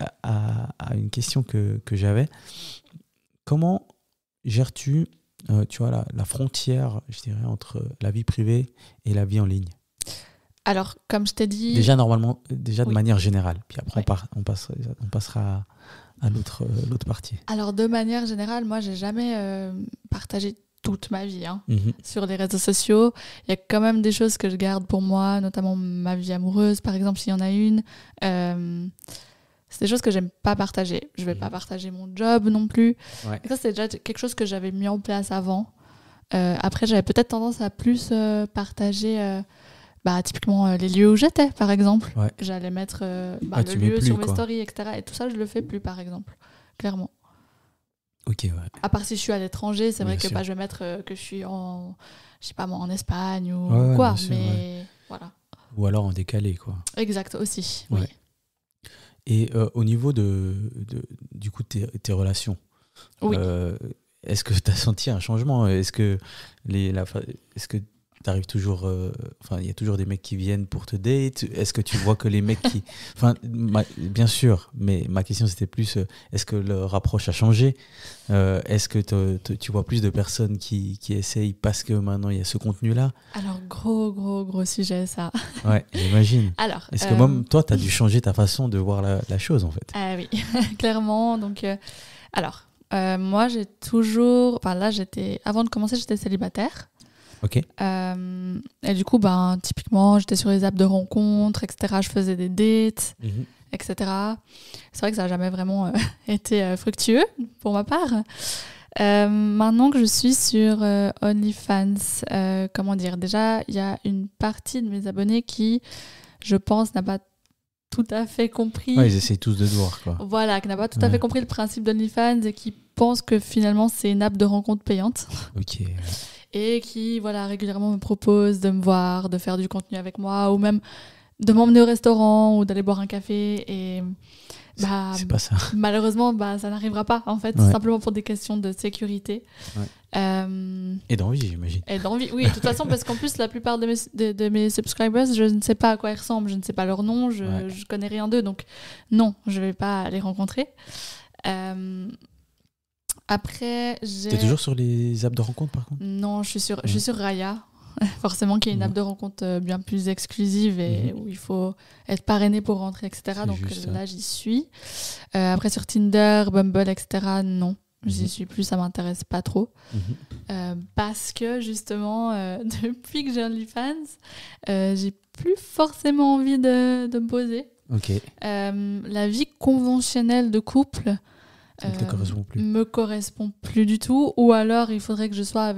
une question que j'avais. Comment gères-tu, tu vois, la frontière, je dirais, entre la vie privée et la vie en ligne ? Alors, comme je t'ai dit... Déjà, normalement, de manière générale. Puis après, on passera à l'autre partie. Alors, de manière générale, moi, j'ai jamais partagé toute ma vie sur les réseaux sociaux. Il y a quand même des choses que je garde pour moi, notamment ma vie amoureuse, par exemple, s'il y en a une. C'est des choses que j'aime pas partager. Je vais pas partager mon job non plus. Ouais. Et ça, c'est déjà quelque chose que j'avais mis en place avant. Après, j'avais peut-être tendance à plus partager... typiquement les lieux où j'étais, par exemple. Ouais. J'allais mettre le lieu sur mes stories, etc. Et tout ça, je le fais plus, par exemple. Clairement. Ok, ouais. À part si je suis à l'étranger, c'est vrai que je vais mettre que je suis en Espagne ou quoi. Mais voilà. Ou alors en décalé, quoi. Exact, aussi. Ouais. Oui. Et au niveau du coup, tes relations, est-ce que tu as senti un changement ? Est-ce que tu arrives toujours... il y a toujours des mecs qui viennent pour te date ? Est-ce que tu vois que les mecs qui... bien sûr, mais ma question c'était plus, est-ce que leur approche a changé ? Est-ce que tu vois plus de personnes qui essayent parce que maintenant il y a ce contenu-là ? Alors, gros sujet, ça. Ouais, j'imagine. Alors, est-ce que même toi, tu as dû changer ta façon de voir la chose, en fait ? Ah oui, clairement. Donc, moi, j'ai toujours... Avant de commencer, j'étais célibataire. Ok. Et du coup, typiquement, j'étais sur les apps de rencontres, etc. Je faisais des dates, etc. C'est vrai que ça n'a jamais vraiment été fructueux pour ma part. Maintenant que je suis sur OnlyFans, comment dire ? Déjà, il y a une partie de mes abonnés qui, je pense, n'a pas tout à fait compris... Ouais, ils essayent tous de te voir, quoi. Voilà, qui n'a pas tout à fait compris le principe d'OnlyFans et qui pensent que finalement, c'est une app de rencontre payante. Ok. Et qui, régulièrement me propose de me voir, de faire du contenu avec moi, ou même de m'emmener au restaurant ou d'aller boire un café. Et c'est pas ça. Malheureusement, ça n'arrivera pas, en fait, simplement pour des questions de sécurité. Ouais. Et d'envie, j'imagine. Et d'envie, oui, de toute façon, parce qu'en plus, la plupart de mes subscribers, je ne sais pas à quoi ils ressemblent, je ne sais pas leur nom, je connais rien d'eux, donc non, je ne vais pas les rencontrer. Après, T'es toujours sur les apps de rencontre, par contre ? Non, je suis sur Raya, forcément, qui est une app de rencontre bien plus exclusive et où il faut être parrainé pour rentrer, etc. Donc là, j'y suis. Après, sur Tinder, Bumble, etc., non. J'y suis plus, ça m'intéresse pas trop. Parce que, justement, depuis que j'ai OnlyFans, j'ai plus forcément envie de me poser. Ok. La vie conventionnelle de couple... me correspond plus du tout, ou alors il faudrait que je sois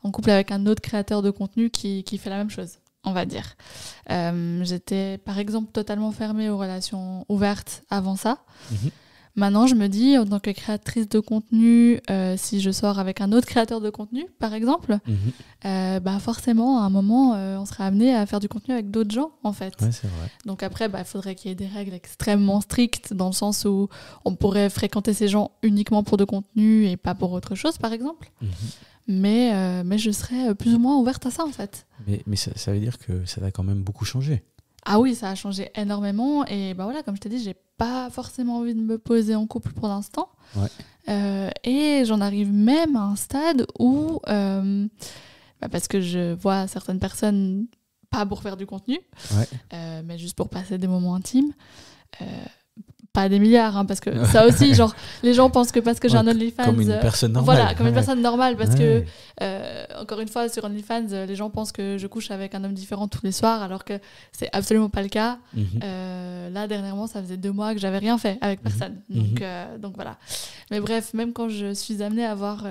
en couple avec un autre créateur de contenu qui fait la même chose, on va dire. J'étais par exemple totalement fermée aux relations ouvertes avant ça. Maintenant, je me dis, en tant que créatrice de contenu, si je sors avec un autre créateur de contenu, par exemple, forcément, à un moment, on sera amené à faire du contenu avec d'autres gens, en fait. Ouais, c'est vrai. Donc après, il faudrait qu'il y ait des règles extrêmement strictes, dans le sens où on pourrait fréquenter ces gens uniquement pour de contenu et pas pour autre chose, par exemple. Mais je serais plus ou moins ouverte à ça, en fait. Mais ça veut dire que ça a quand même beaucoup changé. Ah oui, ça a changé énormément. Et voilà, comme je t'ai dit, j'ai pas forcément envie de me poser en couple pour l'instant. Ouais. Et j'en arrive même à un stade où, parce que je vois certaines personnes, pas pour faire du contenu, mais juste pour passer des moments intimes, pas des milliards, hein, parce que ça aussi, genre, les gens pensent que parce que j'ai un OnlyFans... Comme une personne normale. Voilà, comme une personne normale, parce que, encore une fois, sur OnlyFans, les gens pensent que je couche avec un homme différent tous les soirs, alors que c'est absolument pas le cas. Là, dernièrement, ça faisait 2 mois que j'avais rien fait avec personne. Donc voilà. Mais bref, même quand je suis amenée à voir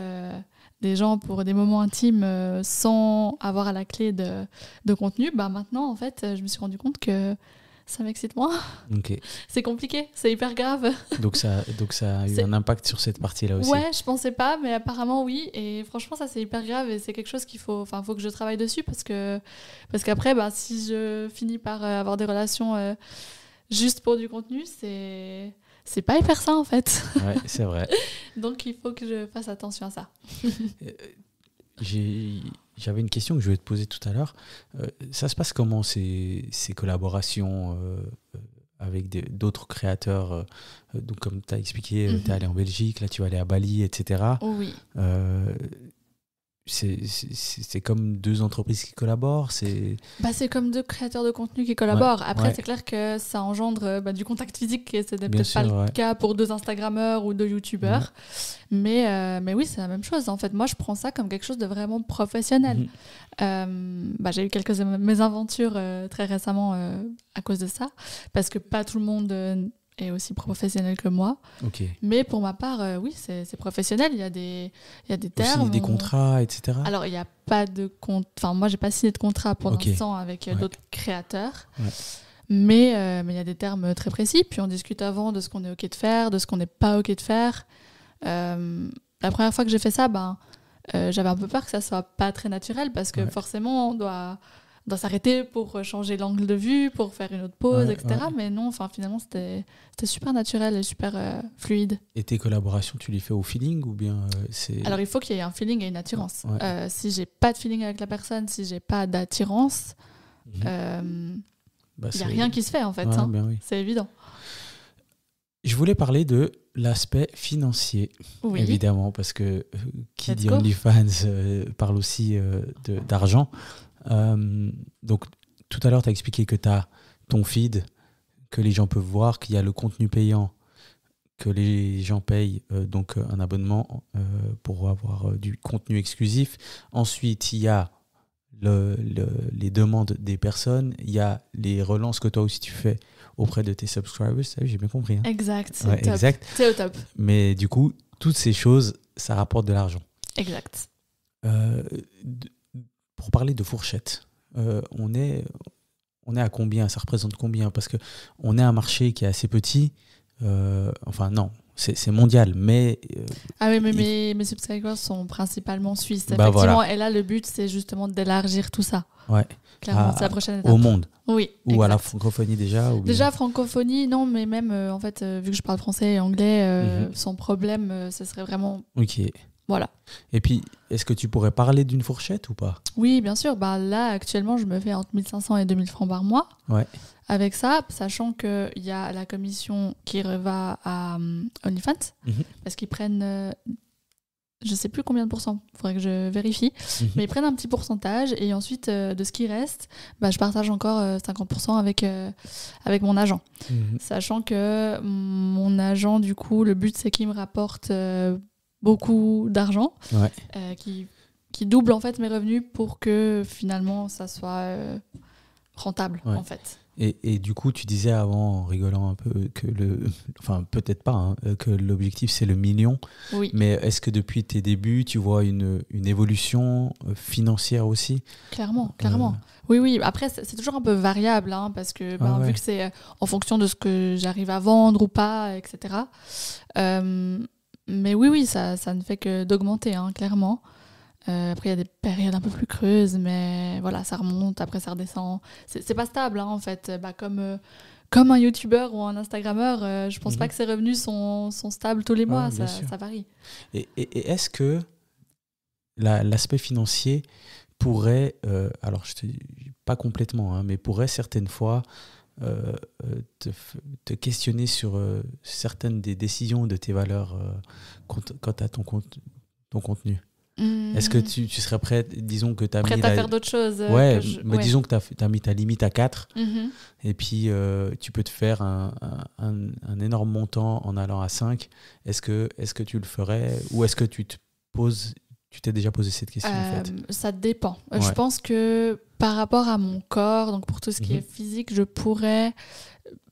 des gens pour des moments intimes sans avoir à la clé de contenu, maintenant, en fait, je me suis rendu compte que ça m'excite moins. Okay. C'est compliqué, c'est hyper grave. Donc ça a eu un impact sur cette partie-là aussi. Ouais, je pensais pas, mais apparemment oui. Et franchement, ça c'est hyper grave et c'est quelque chose faut que je travaille dessus parce qu'après, si je finis par avoir des relations juste pour du contenu, c'est pas hyper sain en fait. Ouais, c'est vrai. Donc il faut que je fasse attention à ça. J'avais une question que je voulais te poser tout à l'heure. Ça se passe comment ces collaborations avec d'autres créateurs donc comme tu as expliqué, tu es allé en Belgique, là tu vas aller à Bali, etc. Oui. C'est comme 2 entreprises qui collaborent, c'est comme 2 créateurs de contenu qui collaborent. Ouais, Après, c'est clair que ça engendre du contact physique et c'était peut-être pas le cas pour 2 Instagrammeurs ou 2 YouTubeurs. Mais oui, c'est la même chose. En fait, moi, je prends ça comme quelque chose de vraiment professionnel. J'ai eu quelques mésaventures très récemment à cause de ça, parce que pas tout le monde est aussi professionnel que moi. Okay. Mais pour ma part, oui, c'est professionnel. Il y a des termes. Aussi des contrats, etc. Alors, il n'y a pas de compte. Enfin, moi, j'ai pas signé de contrat pour l'instant avec d'autres créateurs. Ouais. Mais il y a des termes très précis. Puis on discute avant de ce qu'on est OK de faire, de ce qu'on n'est pas OK de faire. La première fois que j'ai fait ça, j'avais un peu peur que ça soit pas très naturel parce que forcément, on doit s'arrêter pour changer l'angle de vue, pour faire une autre pause, etc. Mais non, finalement, c'était super naturel et super fluide. Et tes collaborations, tu les fais au feeling ou bien c'est... Alors, il faut qu'il y ait un feeling et une attirance. Si j'ai pas de feeling avec la personne, si j'ai pas d'attirance, il n'y a rien qui se fait, en fait. C'est évident. Je voulais parler de l'aspect financier, évidemment, parce que qui dit OnlyFans parle aussi d'argent. Donc tout à l'heure tu as expliqué que tu as ton feed que les gens peuvent voir, qu'il y a le contenu payant que les gens payent, donc un abonnement pour avoir du contenu exclusif. Ensuite il y a les demandes des personnes, il y a les relances que toi aussi tu fais auprès de tes subscribers. J'ai bien compris, hein. Exact, c'est top. Exact. C'est au top. Mais du coup toutes ces choses ça rapporte de l'argent. Exact. Pour parler de fourchette, on est à combien? Ça représente combien? Parce qu'on est un marché qui est assez petit. Non, c'est mondial. Mais, mes subscribers sont principalement suisses. Effectivement, voilà. Et là, le but, c'est justement d'élargir tout ça. Ouais. Clairement, c'est la prochaine étape. Au monde. Oui. Ou exact. À la francophonie déjà Déjà, francophonie, non, mais même, en fait, vu que je parle français et anglais, sans problème, ce serait vraiment... Ok. Voilà. Et puis, est-ce que tu pourrais parler d'une fourchette ou pas? Oui, bien sûr. Là, actuellement, je me fais entre 1500 et 2000 francs par mois. Ouais. Avec ça, sachant qu'il y a la commission qui va à OnlyFans, parce qu'ils prennent, je ne sais plus combien de pourcents, il faudrait que je vérifie, mais ils prennent un petit pourcentage et ensuite, de ce qui reste, je partage encore 50% avec mon agent. Sachant que mon agent, du coup, le but, c'est qu'il me rapporte... beaucoup d'argent qui double en fait mes revenus pour que finalement ça soit rentable en fait. Et du coup, tu disais avant, en rigolant un peu, que enfin peut-être pas, hein, que l'objectif c'est le million. Oui. Mais est-ce que depuis tes débuts, tu vois une évolution financière aussi? Clairement. Oui. Après, c'est toujours un peu variable, hein, parce que vu que c'est en fonction de ce que j'arrive à vendre ou pas, etc. Mais oui, ça ne fait que d'augmenter, hein, clairement. Après, il y a des périodes un peu plus creuses, mais voilà, ça remonte, après ça redescend. C'est pas stable, hein, en fait. Comme un youtubeur ou un instagrammeur, je pense pas que ses revenus sont stables tous les mois, ça varie. Et est-ce que l'aspect financier pourrait, alors je te dis pas complètement, hein, mais pourrait certaines fois te questionner sur certaines des décisions de tes valeurs quant à ton contenu? Est-ce que tu serais prête, disons que tu as mis... Prête à faire d'autres choses disons que tu as mis ta limite à 4, et puis tu peux te faire un énorme montant en allant à 5. Est-ce que tu le ferais, ou est-ce que tu t'es déjà posé cette question en fait? Ça dépend. Je pense que par rapport à mon corps, donc pour tout ce qui est physique, je pourrais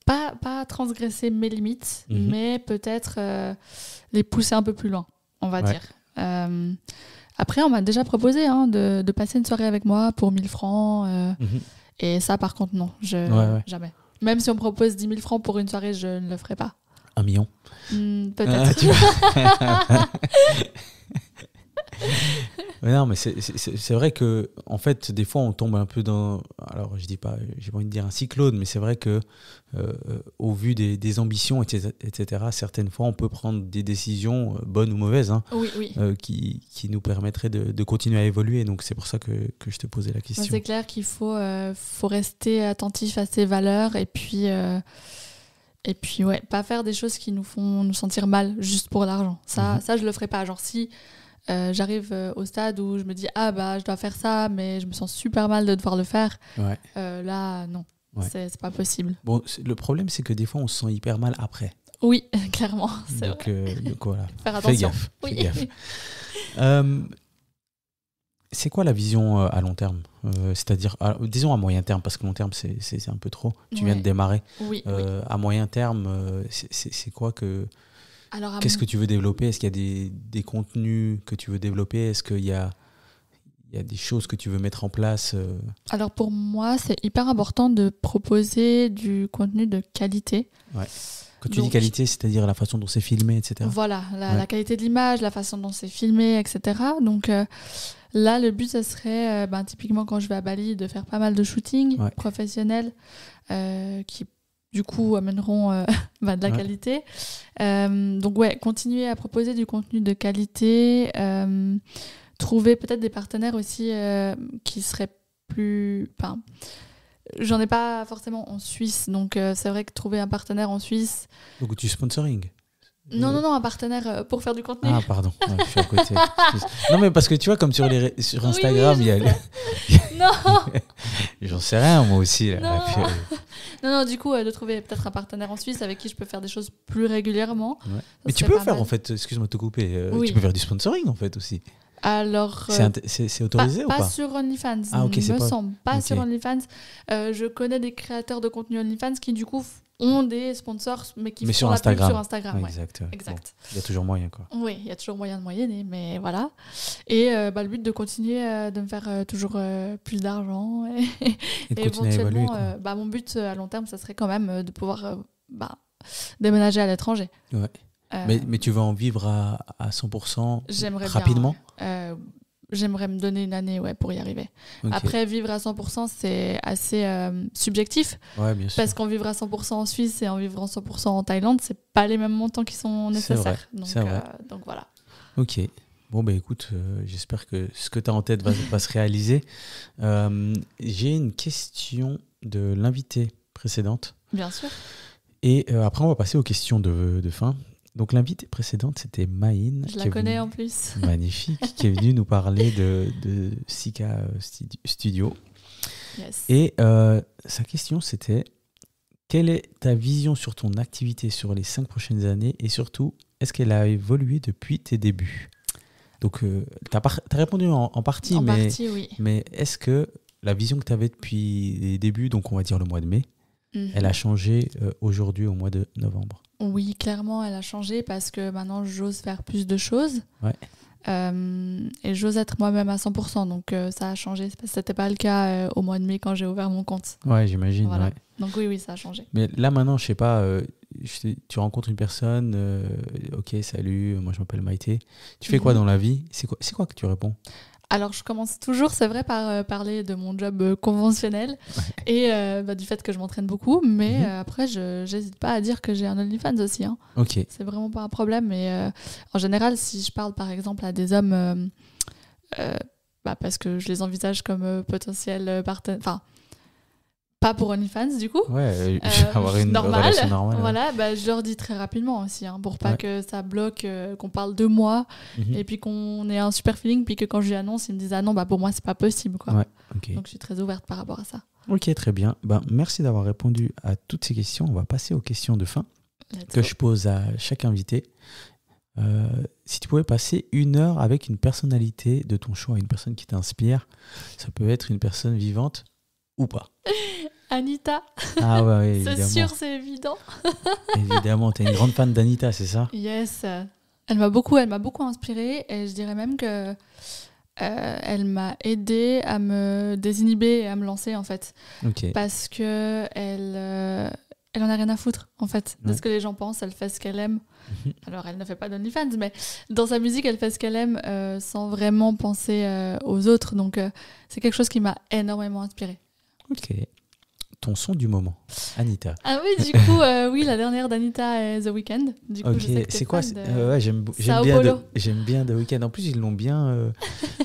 pas transgresser mes limites, mais peut-être les pousser un peu plus loin, on va dire. Après, on m'a déjà proposé de passer une soirée avec moi pour 1000 francs. Et ça, par contre, non, jamais. Même si on me propose 10 000 francs pour une soirée, je ne le ferai pas. 1 million peut-être. Non, mais c'est vrai que, en fait, des fois, on tombe un peu dans... Alors, je dis pas, j'ai pas envie de dire un cyclone, mais c'est vrai que, au vu des ambitions, etc., certaines fois, on peut prendre des décisions, bonnes ou mauvaises, hein, qui nous permettraient de continuer à évoluer. Donc, c'est pour ça que je te posais la question. C'est clair qu'il faut rester attentif à ses valeurs, et puis pas faire des choses qui nous font nous sentir mal juste pour l'argent. Ça, je le ferai pas. Genre, si... j'arrive au stade où je me dis je dois faire ça, mais je me sens super mal de devoir le faire. Là, non, c'est pas possible. Bon, le problème, c'est que des fois, on se sent hyper mal après. Oui, clairement. Donc voilà. Faire attention. Fais gaffe. C'est quoi la vision à long terme, c'est-à-dire, disons à moyen terme, parce que long terme, c'est un peu trop. Tu viens de démarrer. À moyen terme, c'est quoi que... Alors, qu'est-ce que tu veux développer? Est-ce qu'il y a des contenus que tu veux développer? Est-ce qu'il y a des choses que tu veux mettre en place? Alors pour moi, c'est hyper important de proposer du contenu de qualité. Quand tu dis qualité, c'est-à-dire la façon dont c'est filmé, etc. Voilà, la qualité de l'image, la façon dont c'est filmé, etc. Donc là, le but, ce serait typiquement quand je vais à Bali, de faire pas mal de shootings professionnels qui du coup amèneront de la qualité. Donc continuer à proposer du contenu de qualité, trouver peut-être des partenaires aussi qui seraient plus... j'en ai pas forcément en Suisse, donc c'est vrai que trouver un partenaire en Suisse... Donc du sponsoring? Non, un partenaire pour faire du contenu. Ah, pardon, je suis à côté. Non, mais parce que tu vois, comme sur Instagram, il y a... Non. J'en sais rien, moi aussi. Là. Non, du coup, de trouver peut-être un partenaire en Suisse avec qui je peux faire des choses plus régulièrement. Mais tu peux faire, en fait, excuse-moi de te couper, tu peux faire du sponsoring, en fait, aussi. Alors, c'est autorisé ou pas? Pas sur OnlyFans, semble. Pas sur OnlyFans. Je connais des créateurs de contenu OnlyFans qui, du coup, ont des sponsors, mais qui font la pub sur Instagram. Exact. Bon, il y a toujours moyen, quoi. Oui, il y a toujours moyen de moyenner, mais voilà. Et le but de continuer de me faire toujours plus d'argent. Et de continuer à évoluer, quoi. Mon but à long terme, ça serait quand même de pouvoir déménager à l'étranger. Mais tu veux en vivre à 100% J'aimerais rapidement? Bien, j'aimerais me donner une année pour y arriver. Après, vivre à 100%, c'est assez subjectif. Bien sûr. Parce qu'en vivre à 100% en Suisse et en vivre à 100% en Thaïlande, c'est pas les mêmes montants qui sont nécessaires. C'est vrai. Donc voilà. Ok. Bon, écoute, j'espère que ce que tu as en tête va se réaliser. J'ai une question de l'invitée précédente. Bien sûr. Et après, on va passer aux questions de fin. Donc l'invitée précédente, c'était Maïn. Je la connais en plus. Magnifique, qui est venue nous parler de Sika Studio. Yes. Et sa question, c'était: quelle est ta vision sur ton activité sur les 5 prochaines années, et surtout, est-ce qu'elle a évolué depuis tes débuts? Donc, tu as répondu en partie, partie, oui. Mais est-ce que la vision que tu avais depuis les débuts, donc on va dire le mois de mai, elle a changé aujourd'hui au mois de novembre? Oui, clairement, elle a changé parce que maintenant, j'ose faire plus de choses. Ouais. Et j'ose être moi-même à 100%. Donc, ça a changé. C'était pas le cas au mois de mai quand j'ai ouvert mon compte. Ouais, j'imagine. Voilà. Ouais. Donc, oui, ça a changé. Mais là, maintenant, je sais pas, tu rencontres une personne, ok, salut, moi je m'appelle Maïté. Tu fais quoi dans la vie? C'est quoi que tu réponds? Alors, je commence toujours, c'est vrai, par parler de mon job conventionnel et du fait que je m'entraîne beaucoup. Mais après, je n'hésite pas à dire que j'ai un OnlyFans aussi. Hein. Ok. C'est vraiment pas un problème. Mais en général, si je parle par exemple à des hommes, parce que je les envisage comme potentiels partenaires, enfin, pas pour OnlyFans du coup. Ouais, avoir une relation normale. Voilà, je leur dis très rapidement aussi, hein, pour pas que ça bloque, qu'on parle de moi et puis qu'on ait un super feeling, puis que quand je lui annonce, ils me disent ah non, pour moi c'est pas possible quoi. Ouais, okay. Donc je suis très ouverte par rapport à ça. Ok, très bien. Merci d'avoir répondu à toutes ces questions. On va passer aux questions de fin que je pose à chaque invité. Si tu pouvais passer 1 heure avec une personnalité de ton choix, une personne qui t'inspire, ça peut être une personne vivante ou pas. Anita. Ah ouais, évidemment. C'est sûr, c'est évident. Évidemment, t'es une grande fan d'Anita, c'est ça? Yes. Elle m'a beaucoup inspirée et je dirais même que elle m'a aidée à me désinhiber et à me lancer en fait. Okay. Parce que elle en a rien à foutre en fait de ce que les gens pensent. Elle fait ce qu'elle aime. Alors elle ne fait pas d'OnlyFans, mais dans sa musique elle fait ce qu'elle aime sans vraiment penser aux autres. Donc c'est quelque chose qui m'a énormément inspirée. Ok. Ton son du moment, Anita. Ah oui, du coup, oui, la dernière d'Anita est The Weeknd. Du coup, je sais que c'est quoi j'aime bien The Weeknd. En plus, ils l'ont bien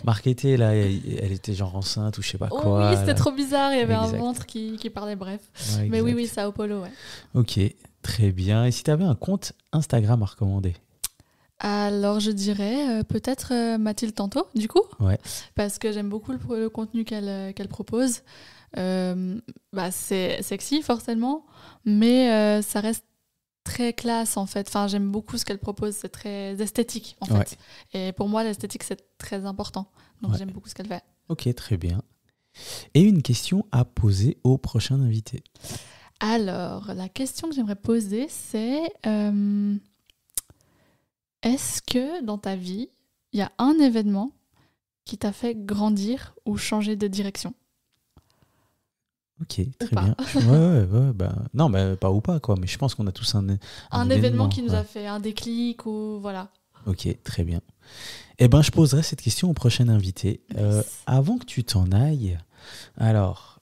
marketé. Là. Elle était genre enceinte ou je sais pas quoi. Oui, c'était trop bizarre. Il y avait un ventre qui parlait, bref. Ouais, mais oui, Sao Paulo, ouais. Ok, très bien. Et si tu avais un compte Instagram à recommander? Alors, je dirais peut-être Mathilde Tanto, du coup. Ouais. Parce que j'aime beaucoup le contenu qu'elle propose. C'est sexy forcément, mais ça reste très classe en fait. Enfin, j'aime beaucoup ce qu'elle propose, c'est très esthétique en fait. Et pour moi, l'esthétique c'est très important. Donc j'aime beaucoup ce qu'elle fait. Ok, très bien. Et une question à poser au prochain invité. Alors, la question que j'aimerais poser, c'est est-ce que dans ta vie, il y a un événement qui t'a fait grandir ou changer de direction? Ok, très bien. Non, pas ou pas, quoi. Mais je pense qu'on a tous un événement qui nous a fait un déclic ou voilà. Ok, très bien. Eh ben, je poserai cette question au prochain invité. Nice. Avant que tu t'en ailles, alors,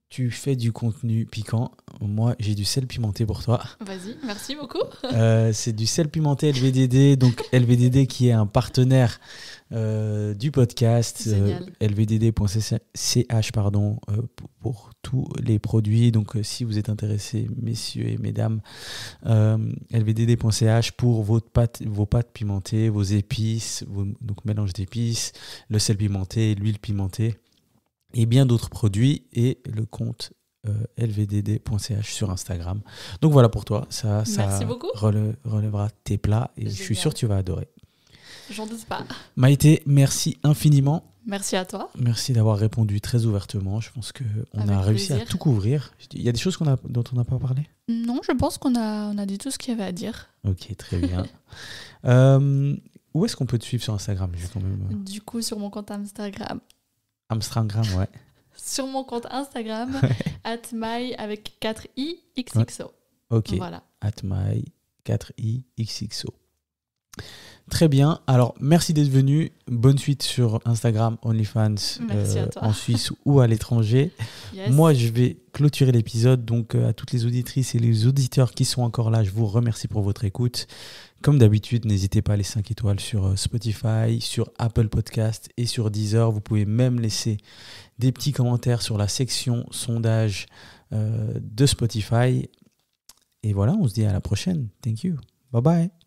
tu fais du contenu piquant. Moi, j'ai du sel pimenté pour toi. Vas-y, merci beaucoup. C'est du sel pimenté LVDD. Donc, LVDD qui est un partenaire du podcast. LVDD.ch, pour tous les produits. Donc, si vous êtes intéressés, messieurs et mesdames, LVDD.ch pour vos pâtes pimentées, vos épices, donc mélange d'épices, le sel pimenté, l'huile pimentée. Et bien d'autres produits et le compte lvdd.ch sur Instagram. Donc voilà pour toi, ça relèvera tes plats et je suis sûr que tu vas adorer. J'en doute pas. Maïté, merci infiniment. Merci à toi. Merci d'avoir répondu très ouvertement. Je pense qu'on a réussi à tout couvrir. Il y a des choses dont on n'a pas parlé? Non, je pense qu'on a dit tout ce qu'il y avait à dire. Ok, très bien. Où est-ce qu'on peut te suivre sur Instagram? Du coup, sur mon compte Instagram. Instagram, ouais. Sur mon compte Instagram, @my avec 4i xxo. Ok. Voilà. @my 4i xxo. Très bien. Alors, merci d'être venu. Bonne suite sur Instagram, OnlyFans, en Suisse ou à l'étranger. Yes. Moi, je vais clôturer l'épisode. Donc, à toutes les auditrices et les auditeurs qui sont encore là, je vous remercie pour votre écoute. Comme d'habitude, n'hésitez pas à les 5 étoiles sur Spotify, sur Apple Podcast et sur Deezer. Vous pouvez même laisser des petits commentaires sur la section sondage de Spotify. Et voilà, on se dit à la prochaine. Thank you. Bye bye.